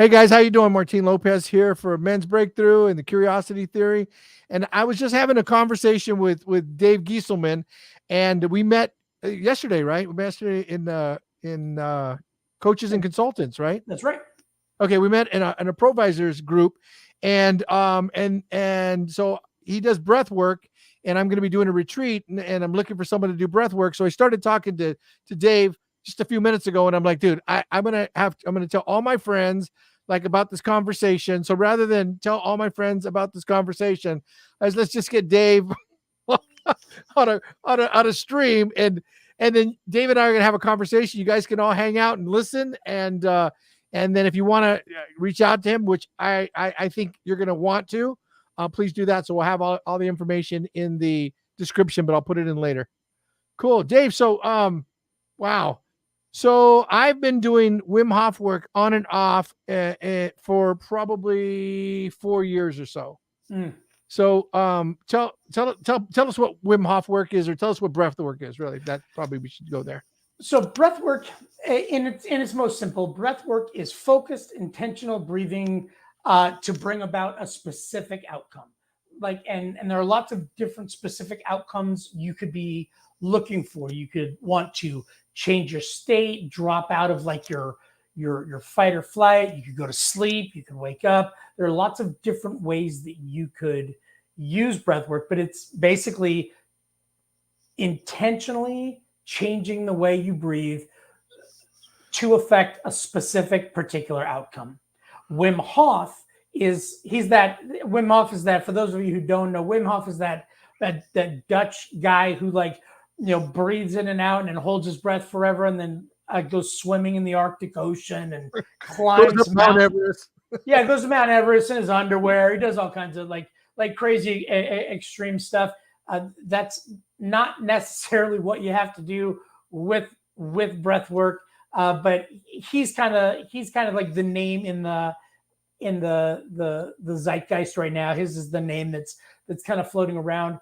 Hey guys, how you doing? Martin Lopez here for Men's Breakthrough and the Curiosity Theory. And I was just having a conversation with Dave Gieselman, and we met yesterday, right? We met yesterday in Coaches and Consultants, right? That's right. Okay, we met in a provisors group, and so he does breath work, and I'm going to be doing a retreat, and I'm looking for someone to do breath work. So I started talking to Dave just a few minutes ago, and I'm like, dude, I'm gonna tell all my friends like about this conversation. So rather than tell all my friends about this conversation, let's just get Dave on a stream, and then Dave and I are gonna have a conversation. You guys can all hang out and listen, and then if you want to reach out to him, which I think you're gonna want to, please do that. So we'll have all the information in the description, but I'll put it in later. Cool, Dave. So wow. So I've been doing Wim Hof work on and off for probably 4 years or so. So tell us what Wim Hof work is, or tell us what breath work is. Really, that probably we should go there. So breath work, in its most simple, breath work is focused, intentional breathing to bring about a specific outcome. And there are lots of different specific outcomes you could be looking for. You could want to change your state, drop out of like your fight or flight. You could go to sleep. You could wake up. There are lots of different ways that you could use breath work, but it's basically intentionally changing the way you breathe to affect a specific particular outcome. Wim Hof is that, for those of you who don't know, Wim Hof is that Dutch guy who breathes in and out and then holds his breath forever, and then goes swimming in the Arctic Ocean and climbs Mount Everest. Yeah, goes to Mount Everest in his underwear. He does all kinds of like crazy extreme stuff. That's not necessarily what you have to do with breath work, but he's kind of like the name in the zeitgeist right now. His is the name that's kind of floating around.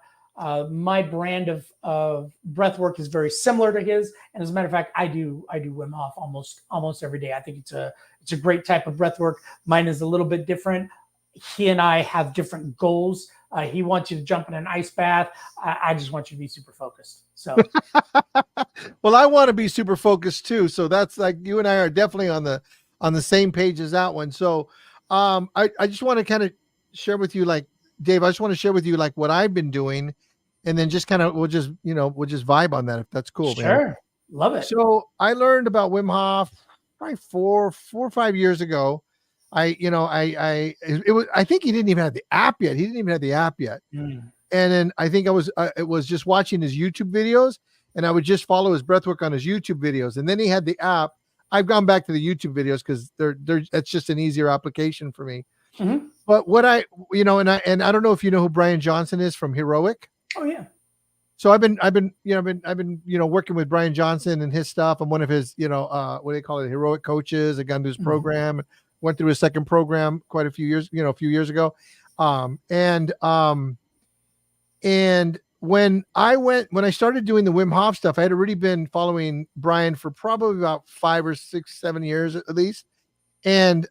My brand of breath work is very similar to his, and as a matter of fact, I do Wim Hof almost every day. I think it's a great type of breath work. Mine is a little bit different. He and I have different goals. He wants you to jump in an ice bath. I just want you to be super focused. So, well, I want to be super focused too. So that's like you and I are definitely on the same page as that one. So, I just want to kind of share with you, like Dave, I just want to share with you like what I've been doing, and then just kind of we'll just vibe on that if that's cool. Sure, man. Love it. So I learned about Wim Hof probably 4 or 5 years ago. I think he didn't even have the app yet. And then I think it was just watching his YouTube videos, and I would just follow his breathwork on his YouTube videos. And then he had the app. I've gone back to the YouTube videos because it's just an easier application for me. Mm-hmm. But what I don't know if you know who Brian Johnson is from Heroic. Oh yeah. So I've been working with Brian Johnson and his stuff. I'm one of his, what do they call it? Heroic coaches. I got into his program, went through his second program quite a few years ago. And when I started doing the Wim Hof stuff, I had already been following Brian for probably about 5 or 6, 7 years at least. And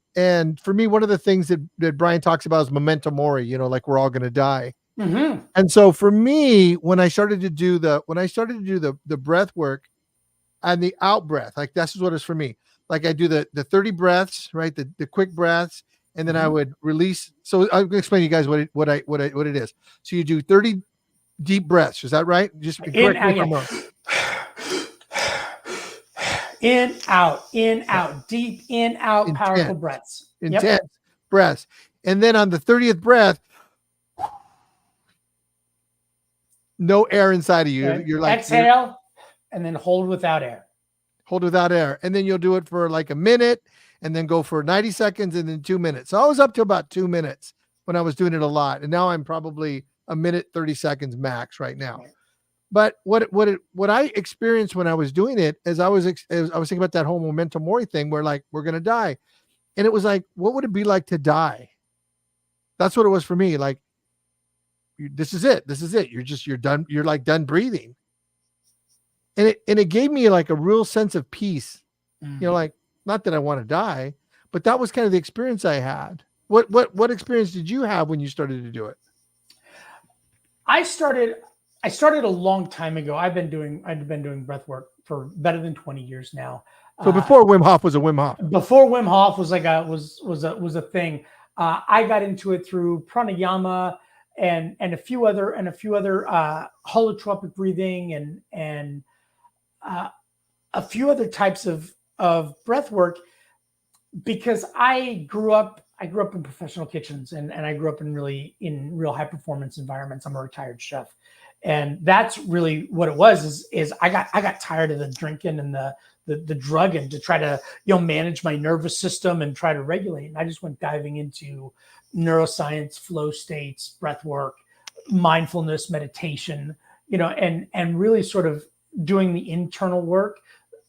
for me, one of the things that Brian talks about is memento mori, like we're all going to die. Mm-hmm. And so for me, when I started to do the breath work and the out breath, like that's what it's for me. Like I do the 30 breaths, right? The quick breaths. And then I would release. So I'm gonna explain to you guys what it is. So you do 30 deep breaths. Is that right? Just correct me if I'm wrong. In, out, deep, in, out, intense, powerful breaths. Intense breaths. And then on the 30th breath, no air inside of you. Okay. You're like exhale and then hold without air. Hold without air. And then you'll do it for like a minute and then go for 90 seconds and then 2 minutes. So I was up to about 2 minutes when I was doing it a lot. And now I'm probably a minute, 30 seconds max right now. Right. But what I experienced when I was doing it is I was thinking about that whole memento mori thing where like, we're going to die. And it was like, what would it be like to die? That's what it was for me. Like, this is it. You're done. You're like done breathing. And it gave me like a real sense of peace, like not that I want to die, but that was kind of the experience I had. What experience did you have when you started to do it? I started a long time ago. I've been doing breath work for better than 20 years now. So before Wim Hof was a Wim Hof. Before Wim Hof was a thing. I got into it through pranayama and a few other holotropic breathing and a few other types of breath work, because I grew up in professional kitchens, and I grew up in real high performance environments. I'm a retired chef. And that's really what it was, is I got tired of the drinking and the drugging to try to, manage my nervous system and try to regulate. And I just went diving into neuroscience, flow states, breath work, mindfulness, meditation, and really sort of doing the internal work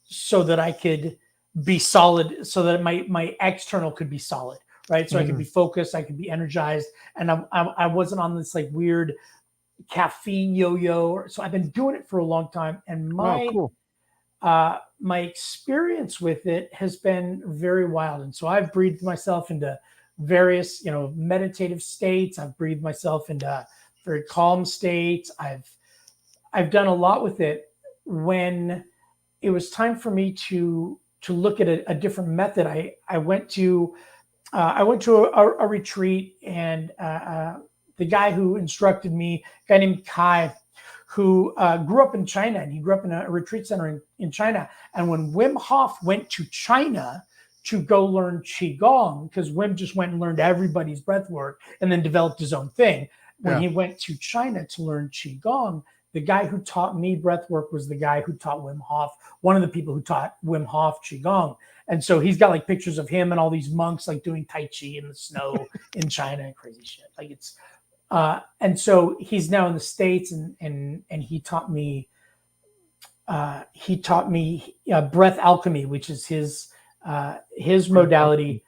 so that I could be solid, so that my external could be solid, right? So I could be focused, I could be energized, and I wasn't on this like weird caffeine yo-yo. So I've been doing it for a long time, and my experience with it has been very wild. And so I've breathed myself into various, meditative states. I've breathed myself into very calm states. I've done a lot with it. When it was time for me to look at a different method, I went to a retreat, and the guy who instructed me, a guy named Kai, who grew up in China, and he grew up in a retreat center in China. And when Wim Hof went to China to go learn Qigong, because Wim just went and learned everybody's breath work and then developed his own thing. When he went to China to learn Qigong, the guy who taught me breath work was the guy who taught Wim Hof, one of the people who taught Wim Hof Qigong. And so he's got like pictures of him and all these monks like doing Tai Chi in the snow in China and crazy shit. Like it's, and so he's now in the States, and he taught me breath alchemy, which is his modality.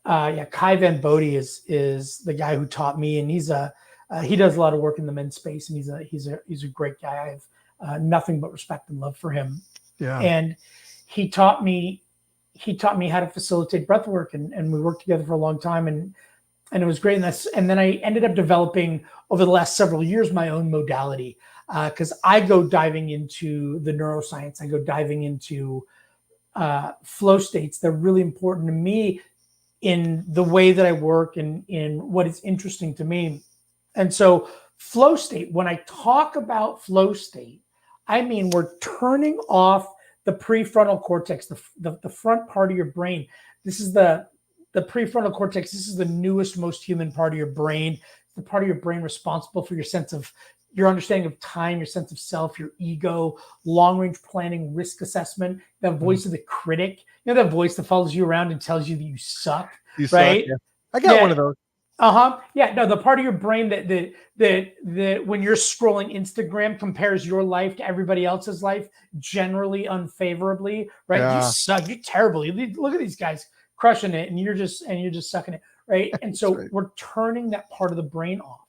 Kai Van Bodie is the guy who taught me, and he does a lot of work in the men's space, and he's a great guy. I have nothing but respect and love for him. Yeah. And he taught me how to facilitate breath work, and we worked together for a long time, and it was great. And then I ended up developing over the last several years my own modality, because I go diving into the neuroscience. I go diving into flow states. They're really important to me in the way that I work and in what is interesting to me. And so flow state, when I talk about flow state, I mean we're turning off the prefrontal cortex, the front part of your brain. This is the prefrontal cortex. This is the newest, most human part of your brain. It's the part of your brain responsible for your understanding of time, your sense of self, your ego, long-range planning, risk assessment, the voice of the critic. That voice that follows you around and tells you that you suck, right? Suck, yeah. I got one of those. Yeah, no, the part of your brain that when you're scrolling Instagram compares your life to everybody else's life, generally unfavorably, right? Yeah. You suck, you're terrible. Look at these guys crushing it, and you're just sucking it, right? And so right. We're turning that part of the brain off,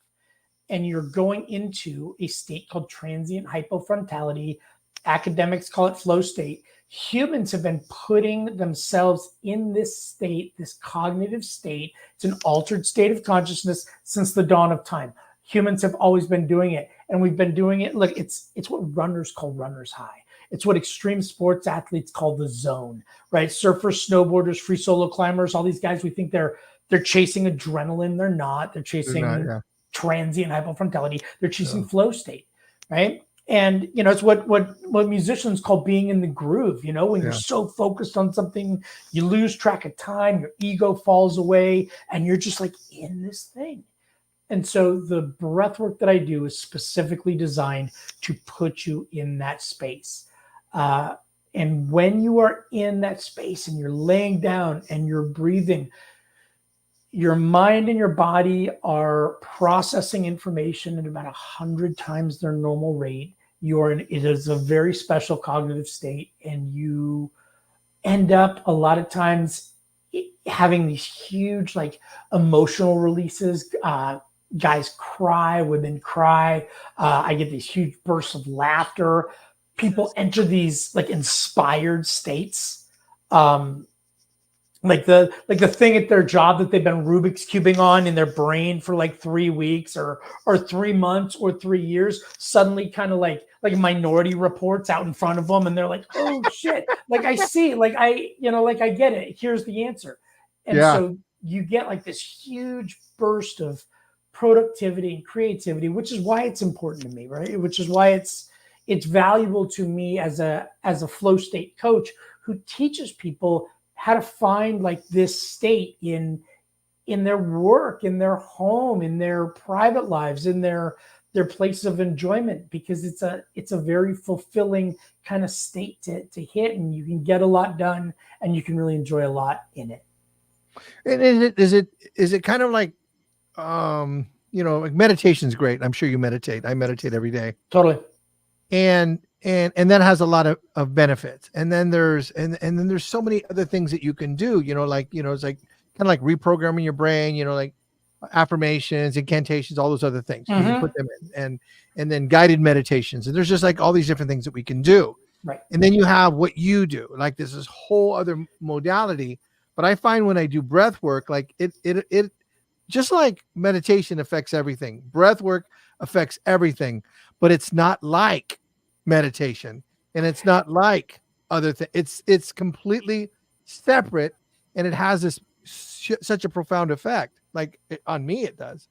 and you're going into a state called transient hypofrontality. Academics call it flow state. Humans have been putting themselves in this state, this cognitive state. It's an altered state of consciousness since the dawn of time. Humans have always been doing it, and we've been doing it. Look, it's what runners call runner's high. It's what extreme sports athletes call the zone, right? Surfers, snowboarders, free solo climbers, all these guys, we think they're chasing adrenaline. They're not. They're chasing transient hypofrontality. They're chasing flow state, right? And it's what musicians call being in the groove. When you're so focused on something, you lose track of time, your ego falls away, and you're just like in this thing. And so the breath work that I do is specifically designed to put you in that space. And when you are in that space and you're laying down and you're breathing, your mind and your body are processing information at about 100 times their normal rate. It is a very special cognitive state, and you end up a lot of times having these huge like emotional releases. Guys cry, women cry. I get these huge bursts of laughter. People enter these like inspired states. like the thing at their job that they've been Rubik's cubing on in their brain for like 3 weeks or 3 months or 3 years, suddenly kind of like Minority Reports out in front of them, and they're like, oh shit, like I see, like like I get it. Here's the answer. And Yeah. so you get like this huge burst of productivity and creativity, which is why it's important to me, right? Which is why it's valuable to me as a flow state coach who teaches people how to find like this state in their work, in their home, in their private lives, in their place of enjoyment, because it's a very fulfilling kind of state to hit, and you can get a lot done and you can really enjoy a lot in it. And is it kind of like, like meditation's great. I'm sure you meditate. I meditate every day. Totally. And that has a lot of benefits. And then there's so many other things that you can do, it's like kind of like reprogramming your brain, like affirmations, incantations, all those other things. You can put them in, and then guided meditations. And there's just like all these different things that we can do. Right. And then you have what you do, like this whole other modality. But I find when I do breath work, like it just like meditation affects everything, breath work affects everything, but it's not like meditation, and it's not like other things. It's completely separate, and it has this such a profound effect. Like on me, it does.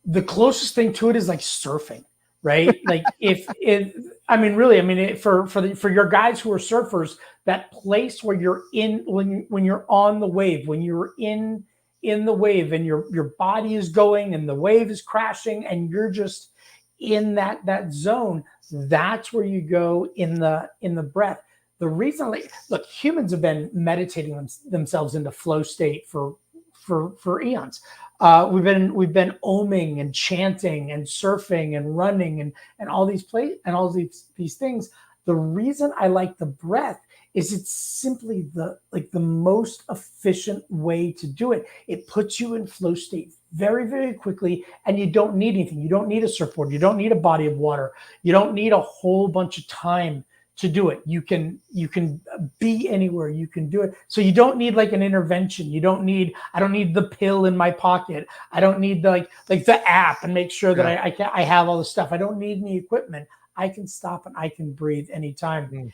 The closest thing to it is like surfing, right? Like if it, I mean, really, I mean, for your guys who are surfers, that place where you're in when you're on the wave, when you're in the wave, and your body is going and the wave is crashing, and you're just in that zone. That's where you go in the breath. The reason, like, look, humans have been meditating themselves into flow state for eons. We've been oming and chanting and surfing and running and all these these things. The reason I like the breath is it's simply the most efficient way to do it. It puts you in flow state very, very quickly, and you don't need anything. You don't need a surfboard. You don't need a body of water. You don't need a whole bunch of time to do it. You can be anywhere. You can do it. So you don't need like an intervention. I don't need the pill in my pocket. I don't need the app and make sure that I have all the stuff. I don't need any equipment. I can stop and I can breathe anytime.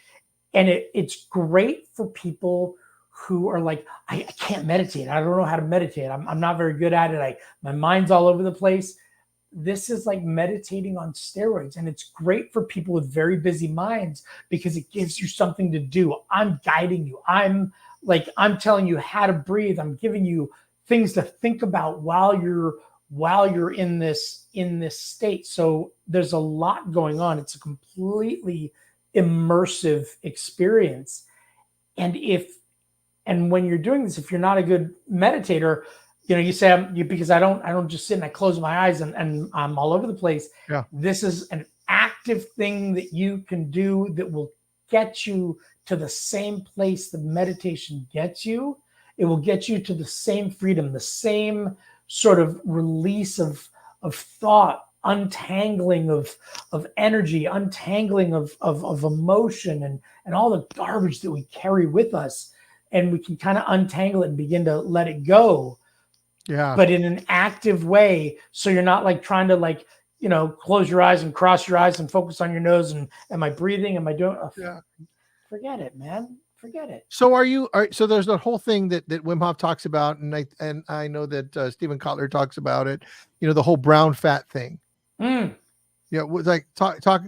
And it's great for people who are like, I can't meditate. I don't know how to meditate. I'm not very good at it. My mind's all over the place. This is like meditating on steroids. And it's great for people with very busy minds because it gives you something to do. I'm guiding you. I'm telling you how to breathe. I'm giving you things to think about while you're in this state. So there's a lot going on. It's a completely immersive experience. And when you're doing this, if you're not a good meditator, you say because I don't just sit and I close my eyes and I'm all over the place. Yeah. This is an active thing that you can do that will get you to the same place the meditation gets you. It will get you to the same freedom, the same sort of release of thought, untangling of energy, untangling of emotion and all the garbage that we carry with us. And we can kind of untangle it and begin to let it go. Yeah. But in an active way. So you're not like trying to close your eyes and cross your eyes and focus on your nose. And am I breathing? Am I doing? Yeah. Forget it, man. Forget it. So so there's that whole thing that Wim Hof talks about. And I know that Stephen Kotler talks about it, the whole brown fat thing. Yeah. Like talk,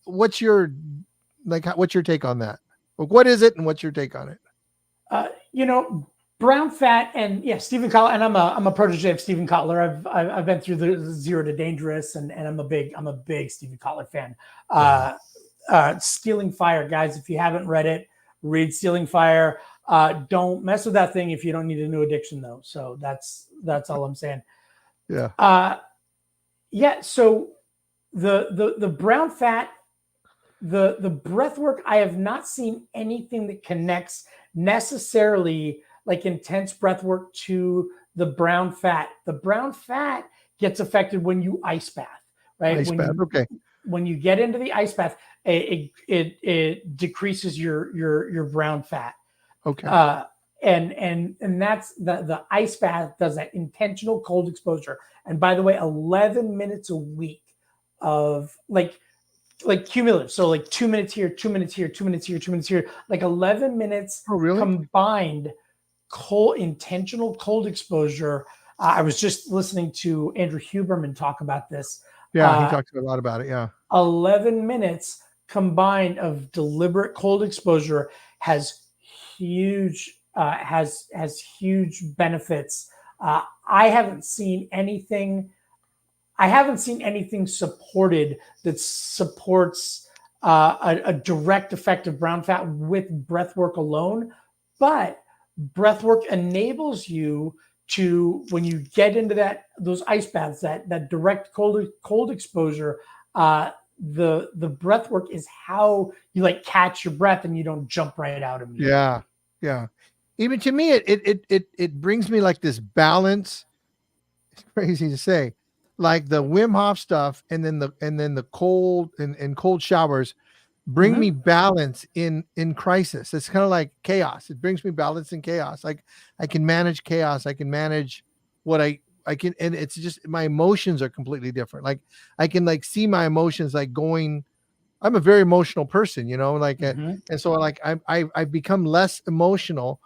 what's your take on that? What is it and what's your take on it? Brown fat and Stephen Kotler, and I'm a protege of Stephen Kotler. I've been through the Zero to Dangerous, and I'm a big Stephen Kotler fan. Stealing Fire, guys, if you haven't read it, read Stealing Fire. Don't mess with that thing if you don't need a new addiction, though. So that's all I'm saying. Yeah. So the brown fat, the breath work, I have not seen anything that connects necessarily like intense breath work to the brown fat. The brown fat gets affected when you ice bath, right? Okay. When you get into the ice bath, it decreases your brown fat. Okay. And that's the ice bath does that intentional cold exposure. And by the way, 11 minutes a week of like cumulative. So like 2 minutes here, 2 minutes here, 2 minutes here, 2 minutes here, like 11 minutes Oh, really? combined cold intentional cold exposure. I was just listening to Andrew Huberman talk about this. Yeah, he Uh, talks a lot about it. Yeah. 11 minutes combined of deliberate cold exposure has has huge benefits. I haven't seen anything. I haven't seen anything supported that supports a direct effect of brown fat with breath work alone, but breath work enables you to, when you get into those ice baths, that direct cold exposure, the breath work is how you like catch your breath and you don't jump right out immediately. Yeah. Yeah. Even to me, it brings me like this balance. It's crazy to say, like the Wim Hof stuff, and then the cold and cold showers bring me Mm-hmm. balance in crisis. It's kind of like chaos. It brings me balance in chaos. Like I can manage chaos. I can manage what I can, and it's just my emotions are completely different. Like I can like see my emotions like going. I'm a very emotional person, like, Mm-hmm. and so like I've become less emotional.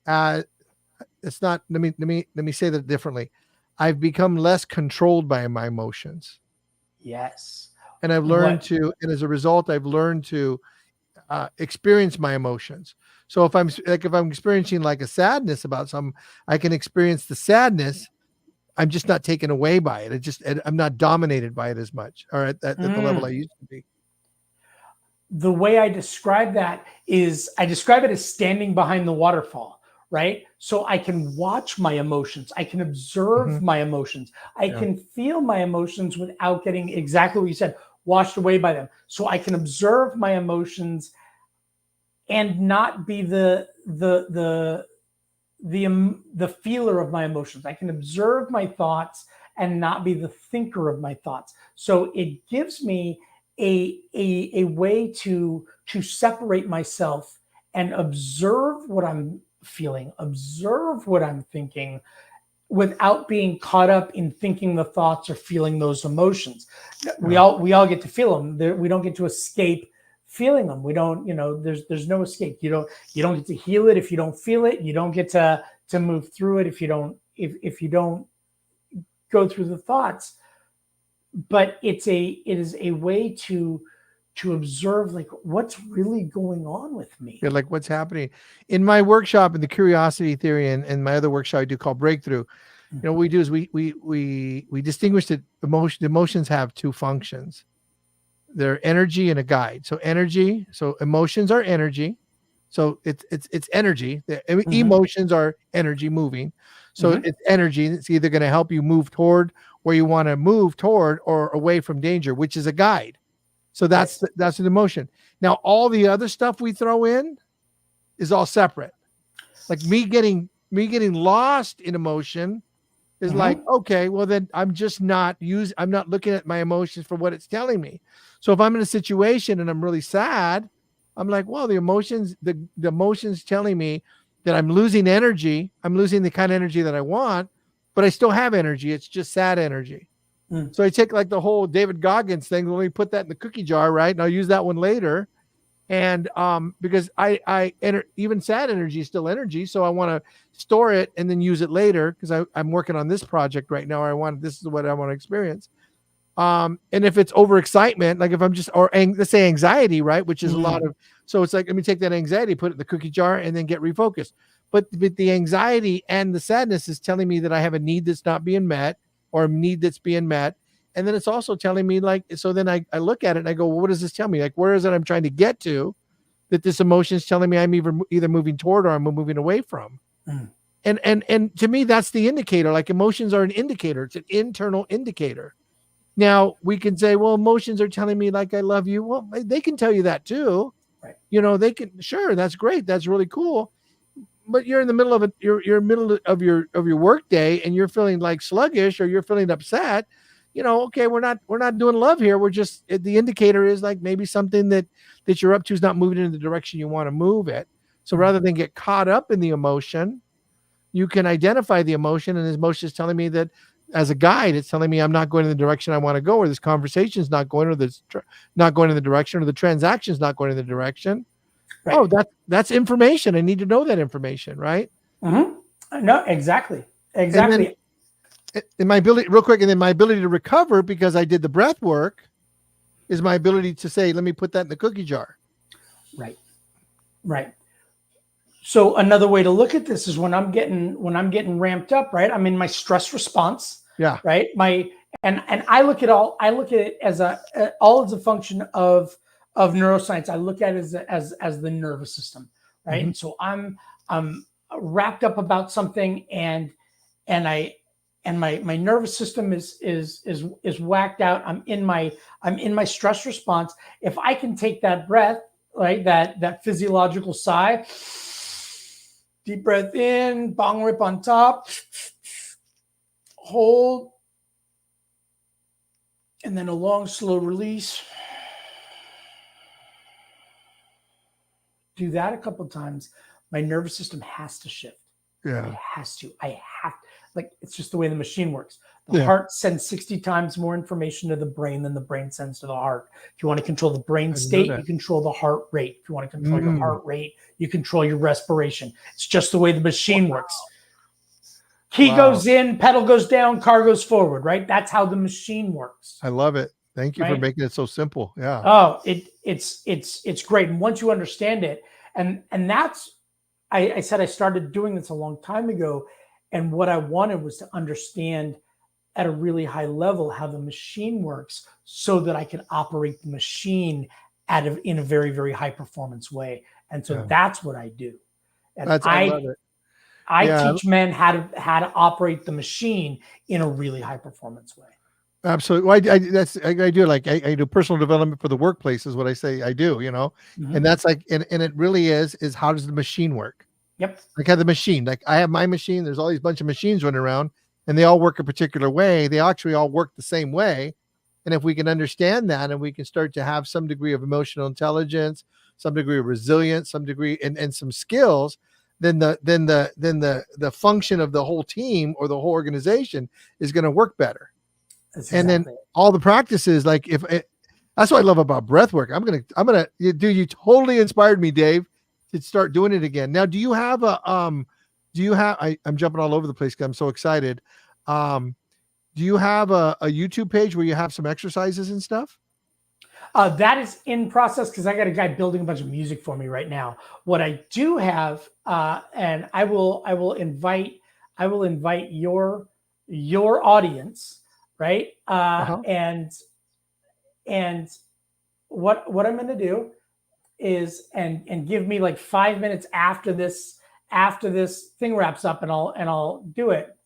It's not. Let me say that differently. I've become less controlled by my emotions, Yes. and I've learned What? to, and as a result, I've learned to experience my emotions. So if I'm experiencing like a sadness about something, I can experience the sadness. I'm just not taken away by it. I'm not dominated by it as much, or at the level I Mm. used to be. The way I describe that is I describe it as standing behind the waterfall, right? So I can watch my emotions, I can Hmm. observe my emotions, I Yeah. can feel my emotions without getting exactly what you said, washed away by them. So I can observe my emotions and not be the feeler of my emotions. I can observe my thoughts and not be the thinker of my thoughts. So it gives me a way to separate myself and observe what I'm feeling, observe what I'm thinking, without being caught up in thinking the thoughts or feeling those emotions. We Yeah. all get to feel them. We don't get to escape feeling them. We don't, there's no escape. You don't get to heal it if you don't feel it. You don't get to move through it if you don't go through the thoughts. But it is a way to observe like what's really going on with me. Yeah, like what's happening in my workshop in the curiosity theory, and my other workshop I do called breakthrough. What we do is we distinguish that emotions have two functions. They're energy and a guide. So energy, so emotions are energy. So it's energy. The Mm-hmm. emotions are energy moving. So Mm-hmm. it's energy. It's either going to help you move toward where you want to move toward or away from danger, which is a guide. So that's Yes. that's an emotion. Now all the other stuff we throw in is all separate. Like me getting lost in emotion is like, Mm-hmm. okay, well then I'm not looking at my emotions for what it's telling me. So if I'm in a situation and I'm really sad, I'm like, well, the emotions telling me that I'm losing energy. I'm losing the kind of energy that I want, but I still have energy. It's just sad energy. Mm. So I take like the whole David Goggins thing. Let me put that in the cookie jar, right? And I'll use that one later. And because even sad energy is still energy, so I want to store it and then use it later because I'm working on this project right now. This is what I want to experience. And if it's overexcitement, like if I'm just, let's say anxiety, right, which is a lot Mm. of, so it's like, let me take that anxiety, put it in the cookie jar, and then get refocused. But the anxiety and the sadness is telling me that I have a need that's not being met, or a need that's being met. And then it's also telling me, like, so then I look at it and I go, well, what does this tell me? Like, where is it I'm trying to get to, that this emotion is telling me I'm either moving toward or I'm moving away from? Mm. And to me, that's the indicator. Like emotions are an indicator. It's an internal indicator. Now we can say, well, emotions are telling me like I love you. Well, they can tell you that too. Right. They can, sure, that's great. That's really cool. But you're in the middle of it, you're in the middle of your work day and you're feeling like sluggish or you're feeling upset. Okay, we're not doing love here. We're just, the indicator is like maybe something that you're up to is not moving in the direction you want to move it. So rather than get caught up in the emotion, you can identify the emotion, and his emotion is telling me that, as a guide, it's telling me I'm not going in the direction I want to go, or this conversation is not going, or this not going in the direction, or the transaction is not going in the direction. Right. Oh, that's information. I need to know that information, right? No, exactly. And then Exactly. in my ability, real quick, and then my ability to recover because I did the breath work is my ability to say, let me put that in the cookie jar. Right. Right. So another way to look at this is when I'm getting ramped up, right? I'm in my stress response, Yeah. right? And I look at it as all as a function of neuroscience. I look at it as the nervous system, right? Mm-hmm. And so I'm wrapped up about something, and my nervous system is whacked out. I'm in my stress response. If I can take that breath, right, that physiological sigh, deep breath in, bong rip on top, hold, and then a long, slow release. Do that a couple of times. My nervous system has to shift. Yeah. It has to. Like, it's just the way the machine works. The Yeah. heart sends 60 times more information to the brain than the brain sends to the heart. If you want to control the brain state, you control the heart rate. If you want to control your heart rate, you control your respiration. It's just the way the machine works. Key goes in, pedal goes down, car goes forward, right? That's how the machine works. I love it. Thank you for making it so simple. Yeah. Oh, it's great. And once you understand it, and that's, I said I started doing this a long time ago, and what I wanted was to understand at a really high level how the machine works, so that I can operate the machine in a very, very high performance way. And so that's what I do. And I love it. I teach men how to operate the machine in a really high performance way. Absolutely. Well, I do, like, I do personal development for the workplace is what I say I do, and that's like, and it really is how does the machine work? Yep. Like, how the machine, like, I have my machine, there's all these bunch of machines running around, and they all work a particular way. They actually all work the same way. And if we can understand that, and we can start to have some degree of emotional intelligence, some degree of resilience, some degree and some skills, then the function of the whole team or the whole organization is going to work better. And then all the practices, like, that's what I love about breath work. I'm gonna you totally inspired me, Dave, to start doing it again. Now, do you have I'm jumping all over the place because I'm so excited. Do you have a YouTube page where you have some exercises and stuff? That is in process, because I got a guy building a bunch of music for me right now. What I do have, and I will invite your audience, right? And what I'm going to do is, and give me like 5 minutes after this thing wraps up, and I'll do it.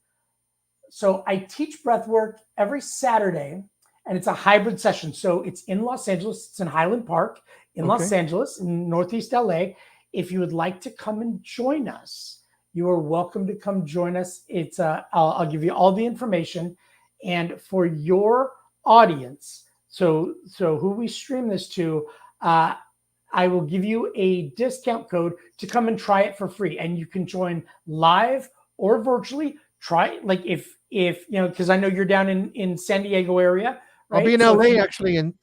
So I teach breath work every Saturday, and it's a hybrid session. So it's in Los Angeles. It's in Highland Park in Los Angeles, in Northeast LA. If you would like to come and join us, you are welcome to come join us. It's I'll give you all the information. And for your audience, so who we stream this to, I will give you a discount code to come and try it for free. And you can join live or virtually. Try, like, if because I know you're down in San Diego area, right? I'll be in LA actually on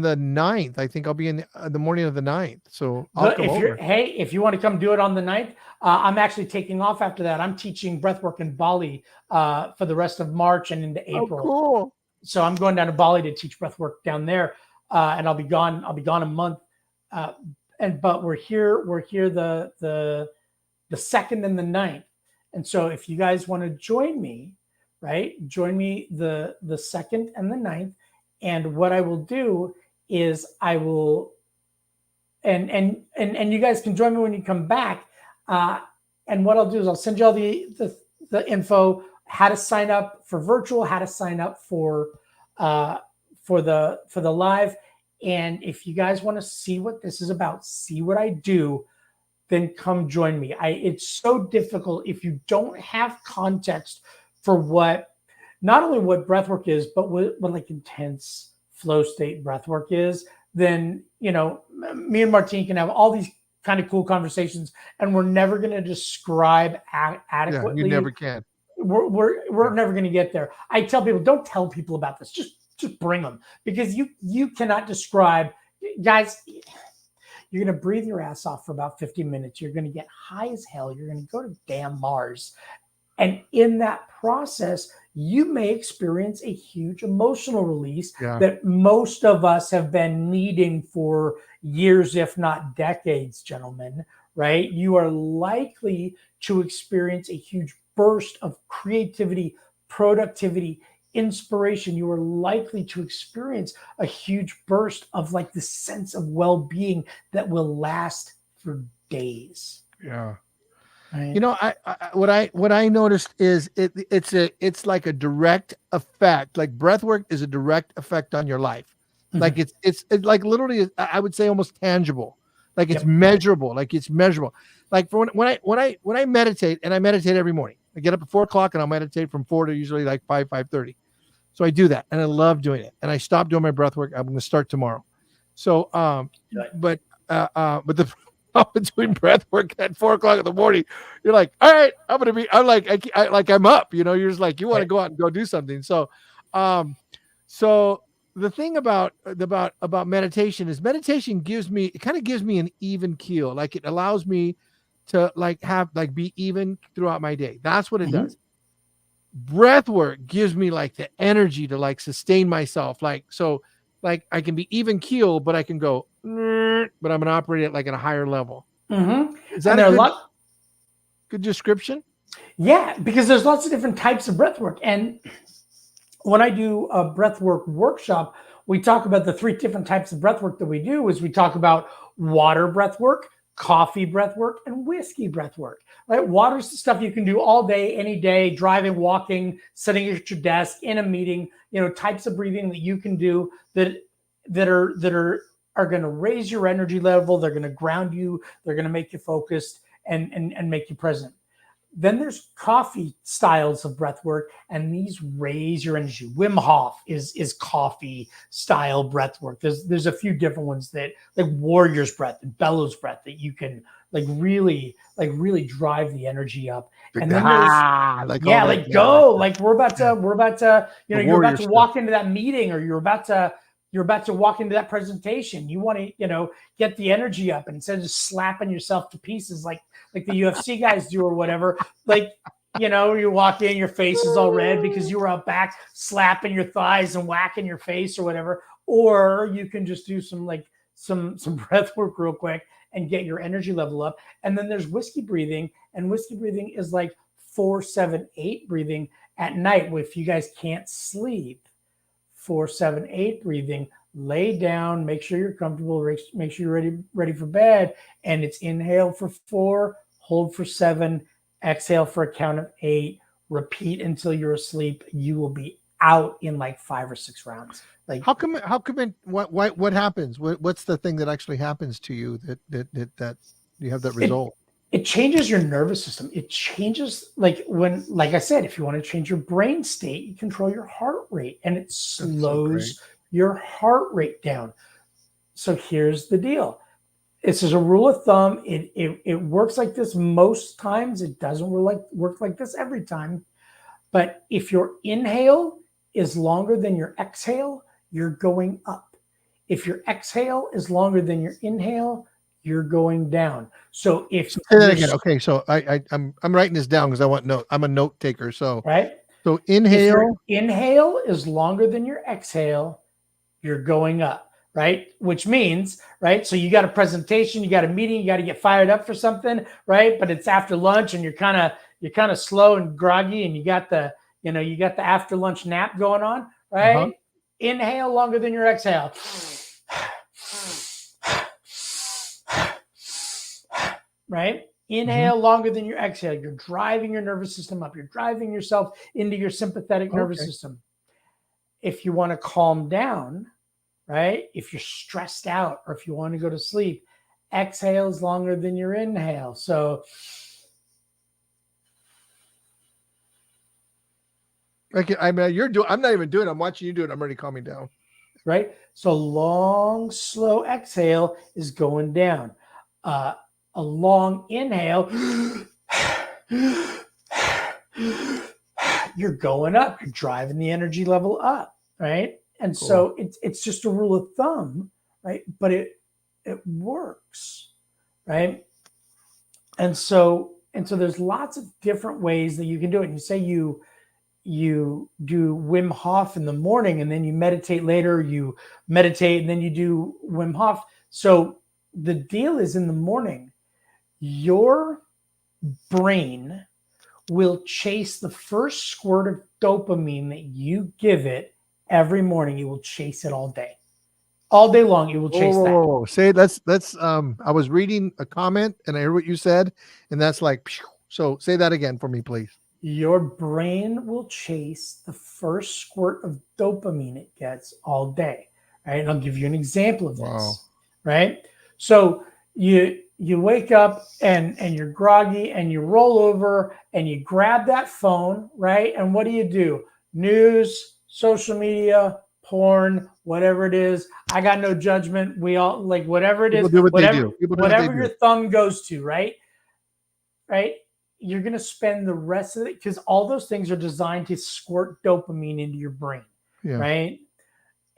the 9th. I think I'll be in the morning of the 9th. So I'll come over. If you want to come do it on the 9th, I'm actually taking off after that. I'm teaching breathwork in Bali for the rest of March and into April. Oh, cool. So I'm going down to Bali to teach breathwork down there, and I'll be gone a month. But we're here the 2nd and the 9th. And so if you guys want to join me, right, join me the 2nd and the 9th. And what I will do is I will, and you guys can join me when you come back. And what I'll do is I'll send you all the info, how to sign up for virtual, how to sign up for the live. And if you guys want to see what this is about, see what I do, then come join me. It's so difficult if you don't have context for not only what breathwork is, but what like intense flow state breathwork is. Then me and Martine can have all these kind of cool conversations, and we're never going to describe Yeah, adequately. you never can. We're never going to get there. I tell people, don't tell people about this. Just bring them, because you cannot describe, guys. You're going to breathe your ass off for about 50 minutes. You're going to get high as hell. You're going to go to damn Mars. And in that process, you may experience a huge emotional release that most of us have been needing for years, if not decades, gentlemen, right? You are likely to experience a huge burst of creativity, productivity, inspiration. You are likely to experience a huge burst of like the sense of well-being that will last for days. Yeah. Right? You know, what I noticed is it's like a direct effect. Like breath work is a direct effect on your life. Like it's like literally, I would say almost tangible. Like it's measurable. Like it's measurable. Like for when I meditate, and I meditate every morning. I get up at 4:00 and I'll meditate from 4 to usually like 5:30. So I do that, and I love doing it. And I stopped doing my breath work. I'm going to start tomorrow. So, but the problem doing breath work at 4:00 in the morning, you're like, all right, I'm like, I'm up. You know, you're just like, you want to go out and go do something. So, so the thing about meditation is meditation kind of gives me an even keel. Like it allows me to be even throughout my day. That's what it does. Breath work gives me like the energy to like sustain myself. Like I can be even keel, but I can go, but I'm going to operate it like at a higher level. Is that a good description? Yeah, because there's lots of different types of breath work. And when I do a breath work workshop, we talk about the 3 different types of breath work that we do. Is we talk about water breath work, coffee breath work, and whiskey breath work. Right? Water's the stuff you can do all day, any day, driving, walking, sitting at your desk, in a meeting. You know, types of breathing that you can do that are going to raise your energy level. They're going to ground you. They're going to make you focused and make you present. Then there's coffee styles of breath work, and these raise your energy. Wim Hof is coffee style breath work. There's a few different ones that like warrior's breath and bellows breath that you can really drive the energy up. And then there's we're about to you're about to walk into that meeting, or you're about to walk into that presentation. You want to, get the energy up, and instead of just slapping yourself to pieces like the UFC guys do or whatever, you walk in, your face is all red because you were out back slapping your thighs and whacking your face or whatever. Or you can just do some breath work real quick and get your energy level up. And then there's whiskey breathing, and whiskey breathing is like 4-7-8 breathing at night. If you guys can't sleep, 4-7-8 breathing, lay down, make sure you're comfortable, make sure you're ready for bed. And it's inhale for 4, hold for 7, exhale for a count of 8, repeat until you're asleep. You will be out in like 5 or 6 rounds. Like how come what happens? What's the thing that actually happens to you that you have that result? It changes your nervous system. It changes, like I said, if you want to change your brain state, you control your heart rate, and it slows your heart rate down. So here's the deal. This is a rule of thumb. It works like this most times. It doesn't work like this every time. But if your inhale is longer than your exhale, you're going up. If your exhale is longer than your inhale, you're going down. So if say that again, okay. So I'm writing this down because I want note. I'm a note taker. So right. So inhale is longer than your exhale, you're going up, right? Which means, right? So you got a presentation, you got a meeting, you got to get fired up for something, right? But it's after lunch, and you're kind of slow and groggy, and you got the after lunch nap going on, right? Inhale longer than your exhale. Right? Inhale longer than your exhale. You're driving your nervous system up. You're driving yourself into your sympathetic nervous system. If you want to calm down, right? If you're stressed out, or if you want to go to sleep, exhale is longer than your inhale. So I'm not even doing it. I'm watching you do it. I'm already calming down. Right? So long, slow exhale is going down. a long inhale, you're going up, you're driving the energy level up, right? And Cool. so it's just a rule of thumb, right? But it works, right? And so there's lots of different ways that you can do it. And you say you do Wim Hof in the morning and then you meditate later, you meditate and then you do Wim Hof. So the deal is in the morning, your brain will chase the first squirt of dopamine that you give it every morning. It will chase it all day. All day long, it will chase that. Whoa. Say that's I was reading a comment and I heard what you said, and that's like phew. So say that again for me, please. Your brain will chase the first squirt of dopamine it gets all day. Right. And I'll give you an example of this. Wow. Right. So you wake up and you're groggy and you roll over and you grab that phone, right? And what do? News, social media, porn, whatever it is. I got no judgment. We all like whatever it is, People do what whatever, they do. People do whatever what they your do. thumb goes to, right? Right? You're going to spend the rest of it because all those things are designed to squirt dopamine into your brain, Yeah. right?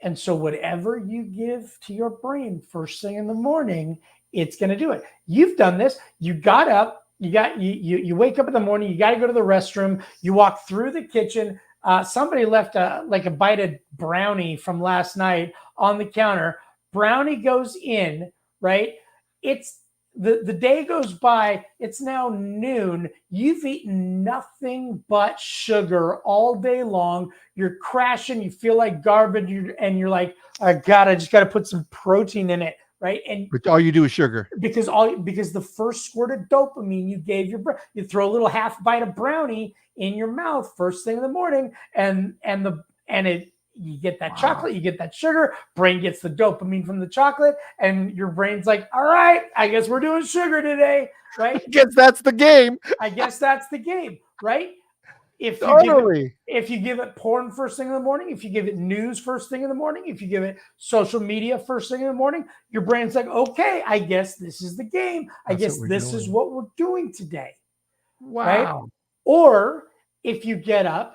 And so whatever you give to your brain first thing in the morning, it's going to do it. You've done this. You got up. You wake up in the morning. You got to go to the restroom. You walk through the kitchen. Somebody left a bite of brownie from last night on the counter. Brownie goes in, right? It's the day goes by. It's now noon. You've eaten nothing but sugar all day long. You're crashing. You feel like garbage, and you're like, oh, God, I just got to put some protein in it, right? And But all you do is sugar. because the first squirt of dopamine you gave your brain, you throw a little half bite of brownie in your mouth first thing in the morning, you get that chocolate, you get that sugar, brain gets the dopamine from the chocolate, and your brain's like, all right, I guess we're doing sugar today, right? I guess that's the game. Right? If you Totally. if you give it porn first thing in the morning, if you give it news first thing in the morning, if you give it social media first thing in the morning, your brain's like, okay, I guess this is the game. I guess this is what we're doing today. Wow. Right? Or if you get up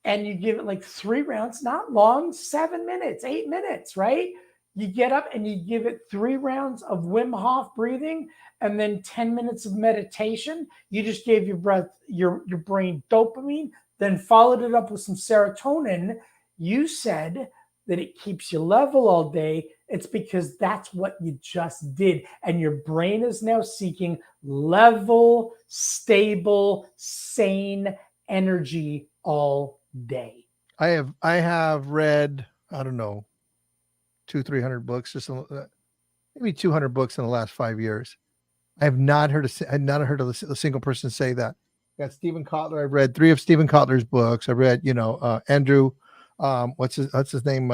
and you give it like 3 rounds, not long, 7 minutes, 8 minutes, right? You get up and you give it 3 rounds of Wim Hof breathing and then 10 minutes of meditation. You just gave your brain dopamine, then followed it up with some serotonin. You said that it keeps you level all day. It's because that's what you just did. And your brain is now seeking level, stable, sane energy all day. I have read, I don't know, 200-300 books, just maybe 200 books in the last 5 years. I have not heard of a single person say that. Got Stephen Kotler. I've read 3 of Stephen Kotler's books. I read, Andrew, what's his name?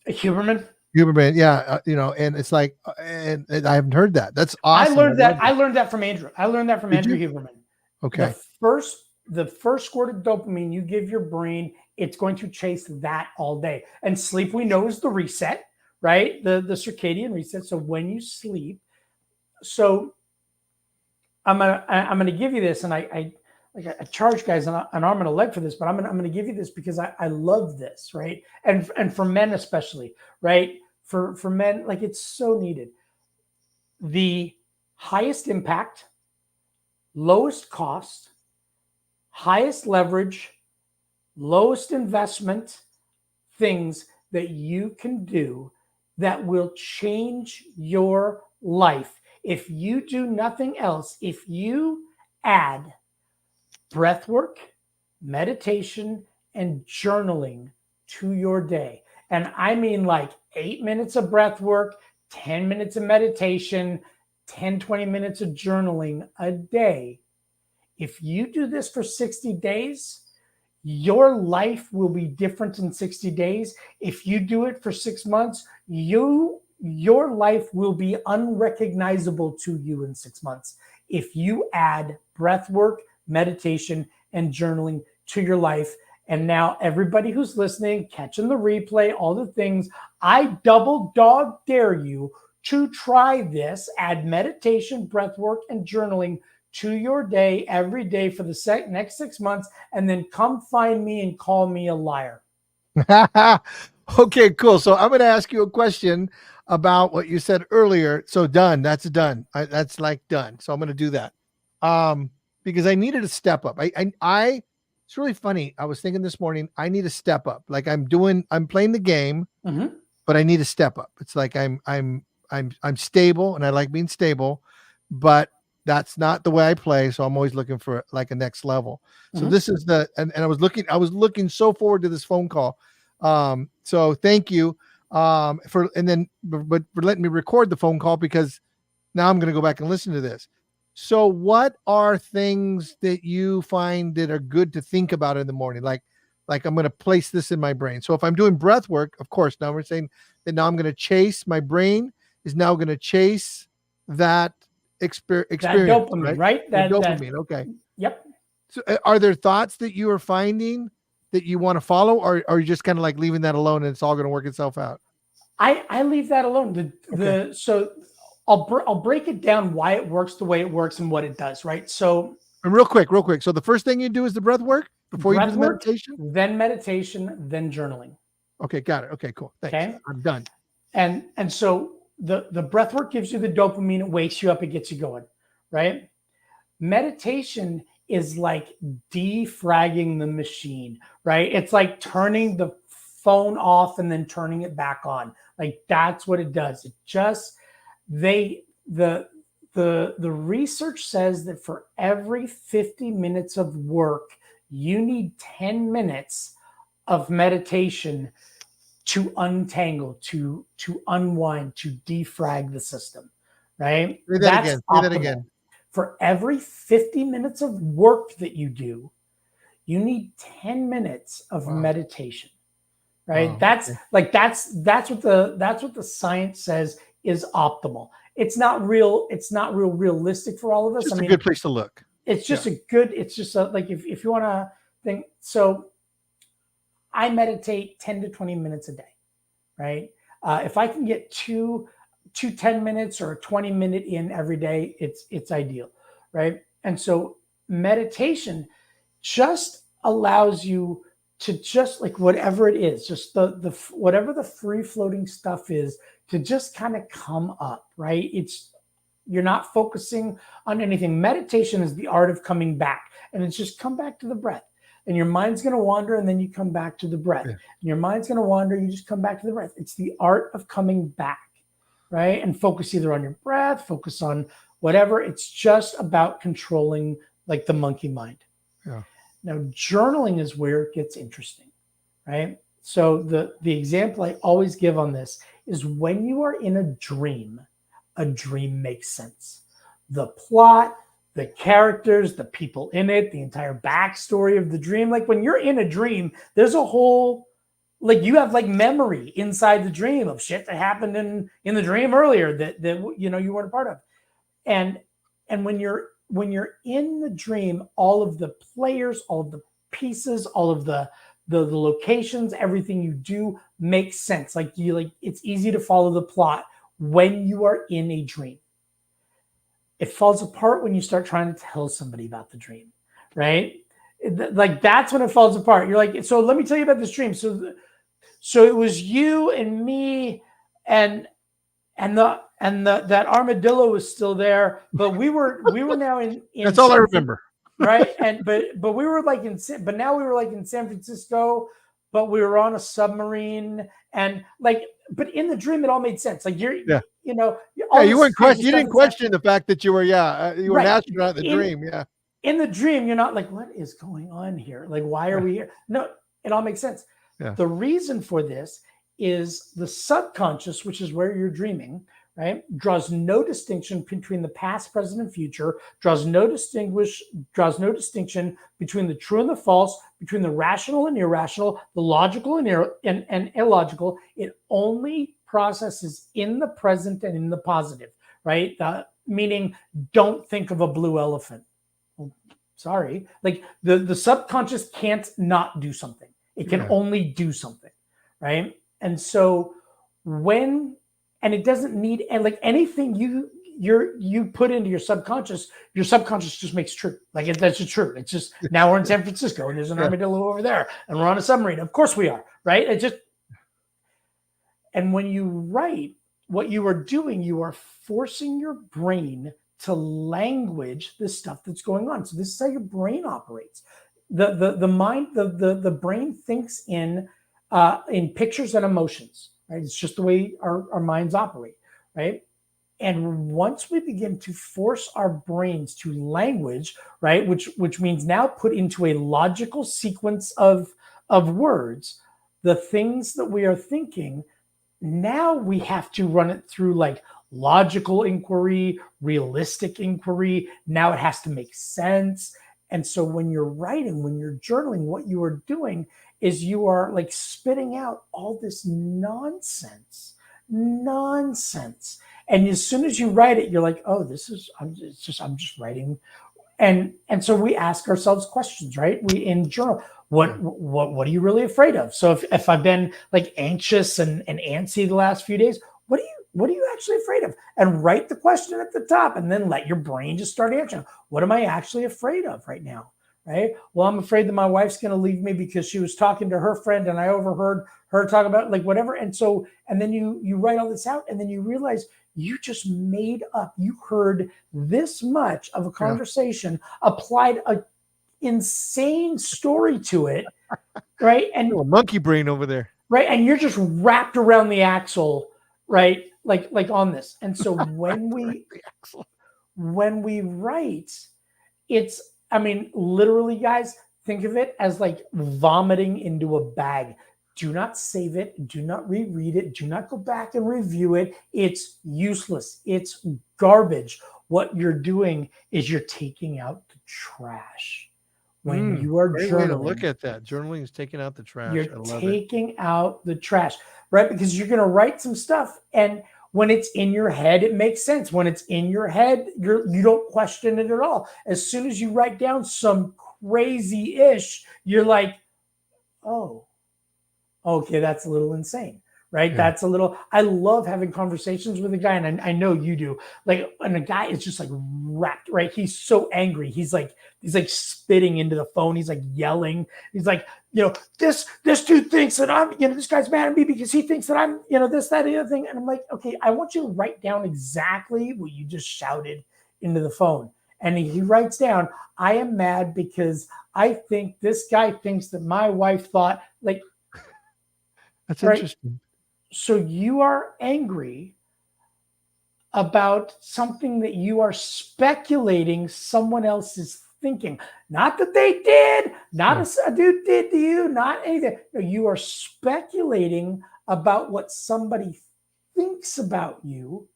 Huberman. Huberman, yeah, and it's like, and I haven't heard that. That's awesome. I learned that from Andrew. Andrew Huberman. Okay. The first squirt of dopamine you give your brain, it's going to chase that all day. And sleep, we know, is the reset, right? The circadian reset. So when you sleep, so I'm gonna give you this, and I charge guys an arm and a leg for this, but I'm gonna give you this because I love this, right? And for men especially, right? For men, like, it's so needed. The highest impact, lowest cost, highest leverage, lowest investment things that you can do that will change your life. If you do nothing else, if you add breath work, meditation, and journaling to your day, and I mean like 8 minutes of breath work, 10 minutes of meditation, 10, 20 minutes of journaling a day. If you do this for 60 days, your life will be different in 60 days. If you do it for 6 months, your life will be unrecognizable to you in 6 months. If you add breath work, meditation, and journaling to your life. And now everybody who's listening, catching the replay, all the things, I double dog dare you to try this, add meditation, breath work, and journaling to your day every day for the next 6 months, and then come find me and call me a liar. Okay, cool. So I'm going to ask you a question about what you said earlier. So done. That's done. That's like done. So I'm going to do that. Because I needed a step up. It's really funny. I was thinking this morning, I need a step up. Like I'm playing the game, but I need a step up. It's like I'm stable and I like being stable, but that's not the way I play. So I'm always looking for like a next level. So this is and I was looking so forward to this phone call. So thank you but for letting me record the phone call, because now I'm going to go back and listen to this. So what are things that you find that are good to think about in the morning? Like I'm going to place this in my brain. So if I'm doing breath work, of course, now we're saying that now I'm going to chase, my brain is now going to chase that experience, that dopamine, right? That dopamine. Okay. Yep. So are there thoughts that you are finding that you want to follow, or are you just kind of like leaving that alone and it's all going to work itself out? I leave that alone. So I'll break it down why it works the way it works and what it does, right? So and real quick. So the first thing you do is the breath work before you do the meditation? Then meditation, then journaling. Okay, got it. Okay, cool. Thanks. Okay. I'm done. And so the breath work gives you the dopamine, it wakes you up, it gets you going, right? Meditation is like defragging the machine, right? It's like turning the phone off and then turning it back on. Like that's what it does. It just the research says that for every 50 minutes of work, you need 10 minutes of meditation to untangle, to unwind, to defrag the system, right? Say that again. For every 50 minutes of work that you do, you need 10 minutes of meditation, right? Wow. That's what the science says is optimal. It's not realistic for all of us. Just a good place to look. It's just like if you want to think. So I meditate 10 to 20 minutes a day, right? If I can get two 10 minutes or a 20-minute in every day, it's ideal, right? And so meditation just allows you to just like whatever it is, just the whatever the free floating stuff is, to just kind of come up, right? You're not focusing on anything. Meditation is the art of coming back, and it's just come back to the breath. And your mind's going to wander, and then you come back to the breath. Yeah. And your mind's going to wander, you just come back to the breath. It's the art of coming back, right? And focus either on your breath, focus on whatever. It's just about controlling like the monkey mind. Yeah. Now, journaling is where it gets interesting, right? So the example I always give on this is when you are in a dream makes sense. The plot, the characters, the people in it, the entire backstory of the dream. Like when you're in a dream, there's a whole, like you have like memory inside the dream of shit that happened in the dream earlier that you know you weren't a part of. And when you're in the dream, all of the players, all of the pieces, all of the locations, everything you do makes sense. Like it's easy to follow the plot when you are in a dream. It falls apart when you start trying to tell somebody about the dream, right? Like that's when it falls apart. You're like, so let me tell you about this dream. So it was you and me and that armadillo was still there, but we were now in that's all I remember. Right. But we were like now we were like in San Francisco, but we were on a submarine and like, but in the dream, it all made sense. Like you didn't question the fact that you were an astronaut in the dream. Yeah. In the dream, you're not like, what is going on here? Like, why are we here? No, it all makes sense. Yeah. The reason for this is the subconscious, which is where you're dreaming, right? Draws no distinction between the past, present, and future, draws no distinction between the true and the false, between the rational and irrational, the logical and illogical. It only processes in the present and in the positive, right? Meaning don't think of a blue elephant. Well, sorry. Like the subconscious can't not do something. It can only do something, right? And so and it doesn't need, and like anything you put into your subconscious just makes true. Like that's just true. It's just, now we're in San Francisco and there's an armadillo over there and we're on a submarine. Of course we are, right? It just, and when you write, what you are doing, you are forcing your brain to language the stuff that's going on. So this is how your brain operates. The mind, the brain thinks in pictures and emotions, right? It's just the way our minds operate, right? And once we begin to force our brains to language, right, which means now put into a logical sequence of words, the things that we are thinking, now we have to run it through like logical inquiry, realistic inquiry. Now it has to make sense. And so when you're writing, when you're journaling, what you are doing is you are like spitting out all this nonsense. And as soon as you write it, you're like, oh, I'm just writing. And so we ask ourselves questions, right? We in journal, what are you really afraid of? So if I've been like anxious and antsy the last few days, what are you actually afraid of? And write the question at the top, and then let your brain just start answering. What am I actually afraid of right now? Right? Well, I'm afraid that my wife's going to leave me because she was talking to her friend and I overheard her talk about like whatever. And then you write all this out, and then you realize you just made up. You heard this much of a conversation, applied a insane story to it, right? And a monkey brain over there, right? And you're just wrapped around the axle, right? Like on this. And so when we write, it's, I mean, literally, guys, think of it as like vomiting into a bag. Do not save it. Do not reread it. Do not go back and review it. It's useless. It's garbage. What you're doing is you're taking out the trash. When you are great journaling, way to look at that. Journaling is taking out the trash. You're taking out the trash, right? Because you're going to write some stuff, and when it's in your head, it makes sense. When it's in your head, you don't question it at all. As soon as you write down some crazy-ish, you're like, oh, okay, that's a little insane, right? Yeah. That's a little, I love having conversations with a guy, and I know you do. Like, and a guy is just like wrapped, right? He's so angry. He's like spitting into the phone. He's like yelling. He's like, this dude thinks that I'm, this guy's mad at me because he thinks that I'm, this, that, the other thing. And I'm like, okay, I want you to write down exactly what you just shouted into the phone. And he writes down, I am mad because I think this guy thinks that my wife thought, like, that's right? Interesting. So you are angry about something that you are speculating someone else is thinking. Not that they did, not a dude did to you, not anything. No, you are speculating about what somebody thinks about you,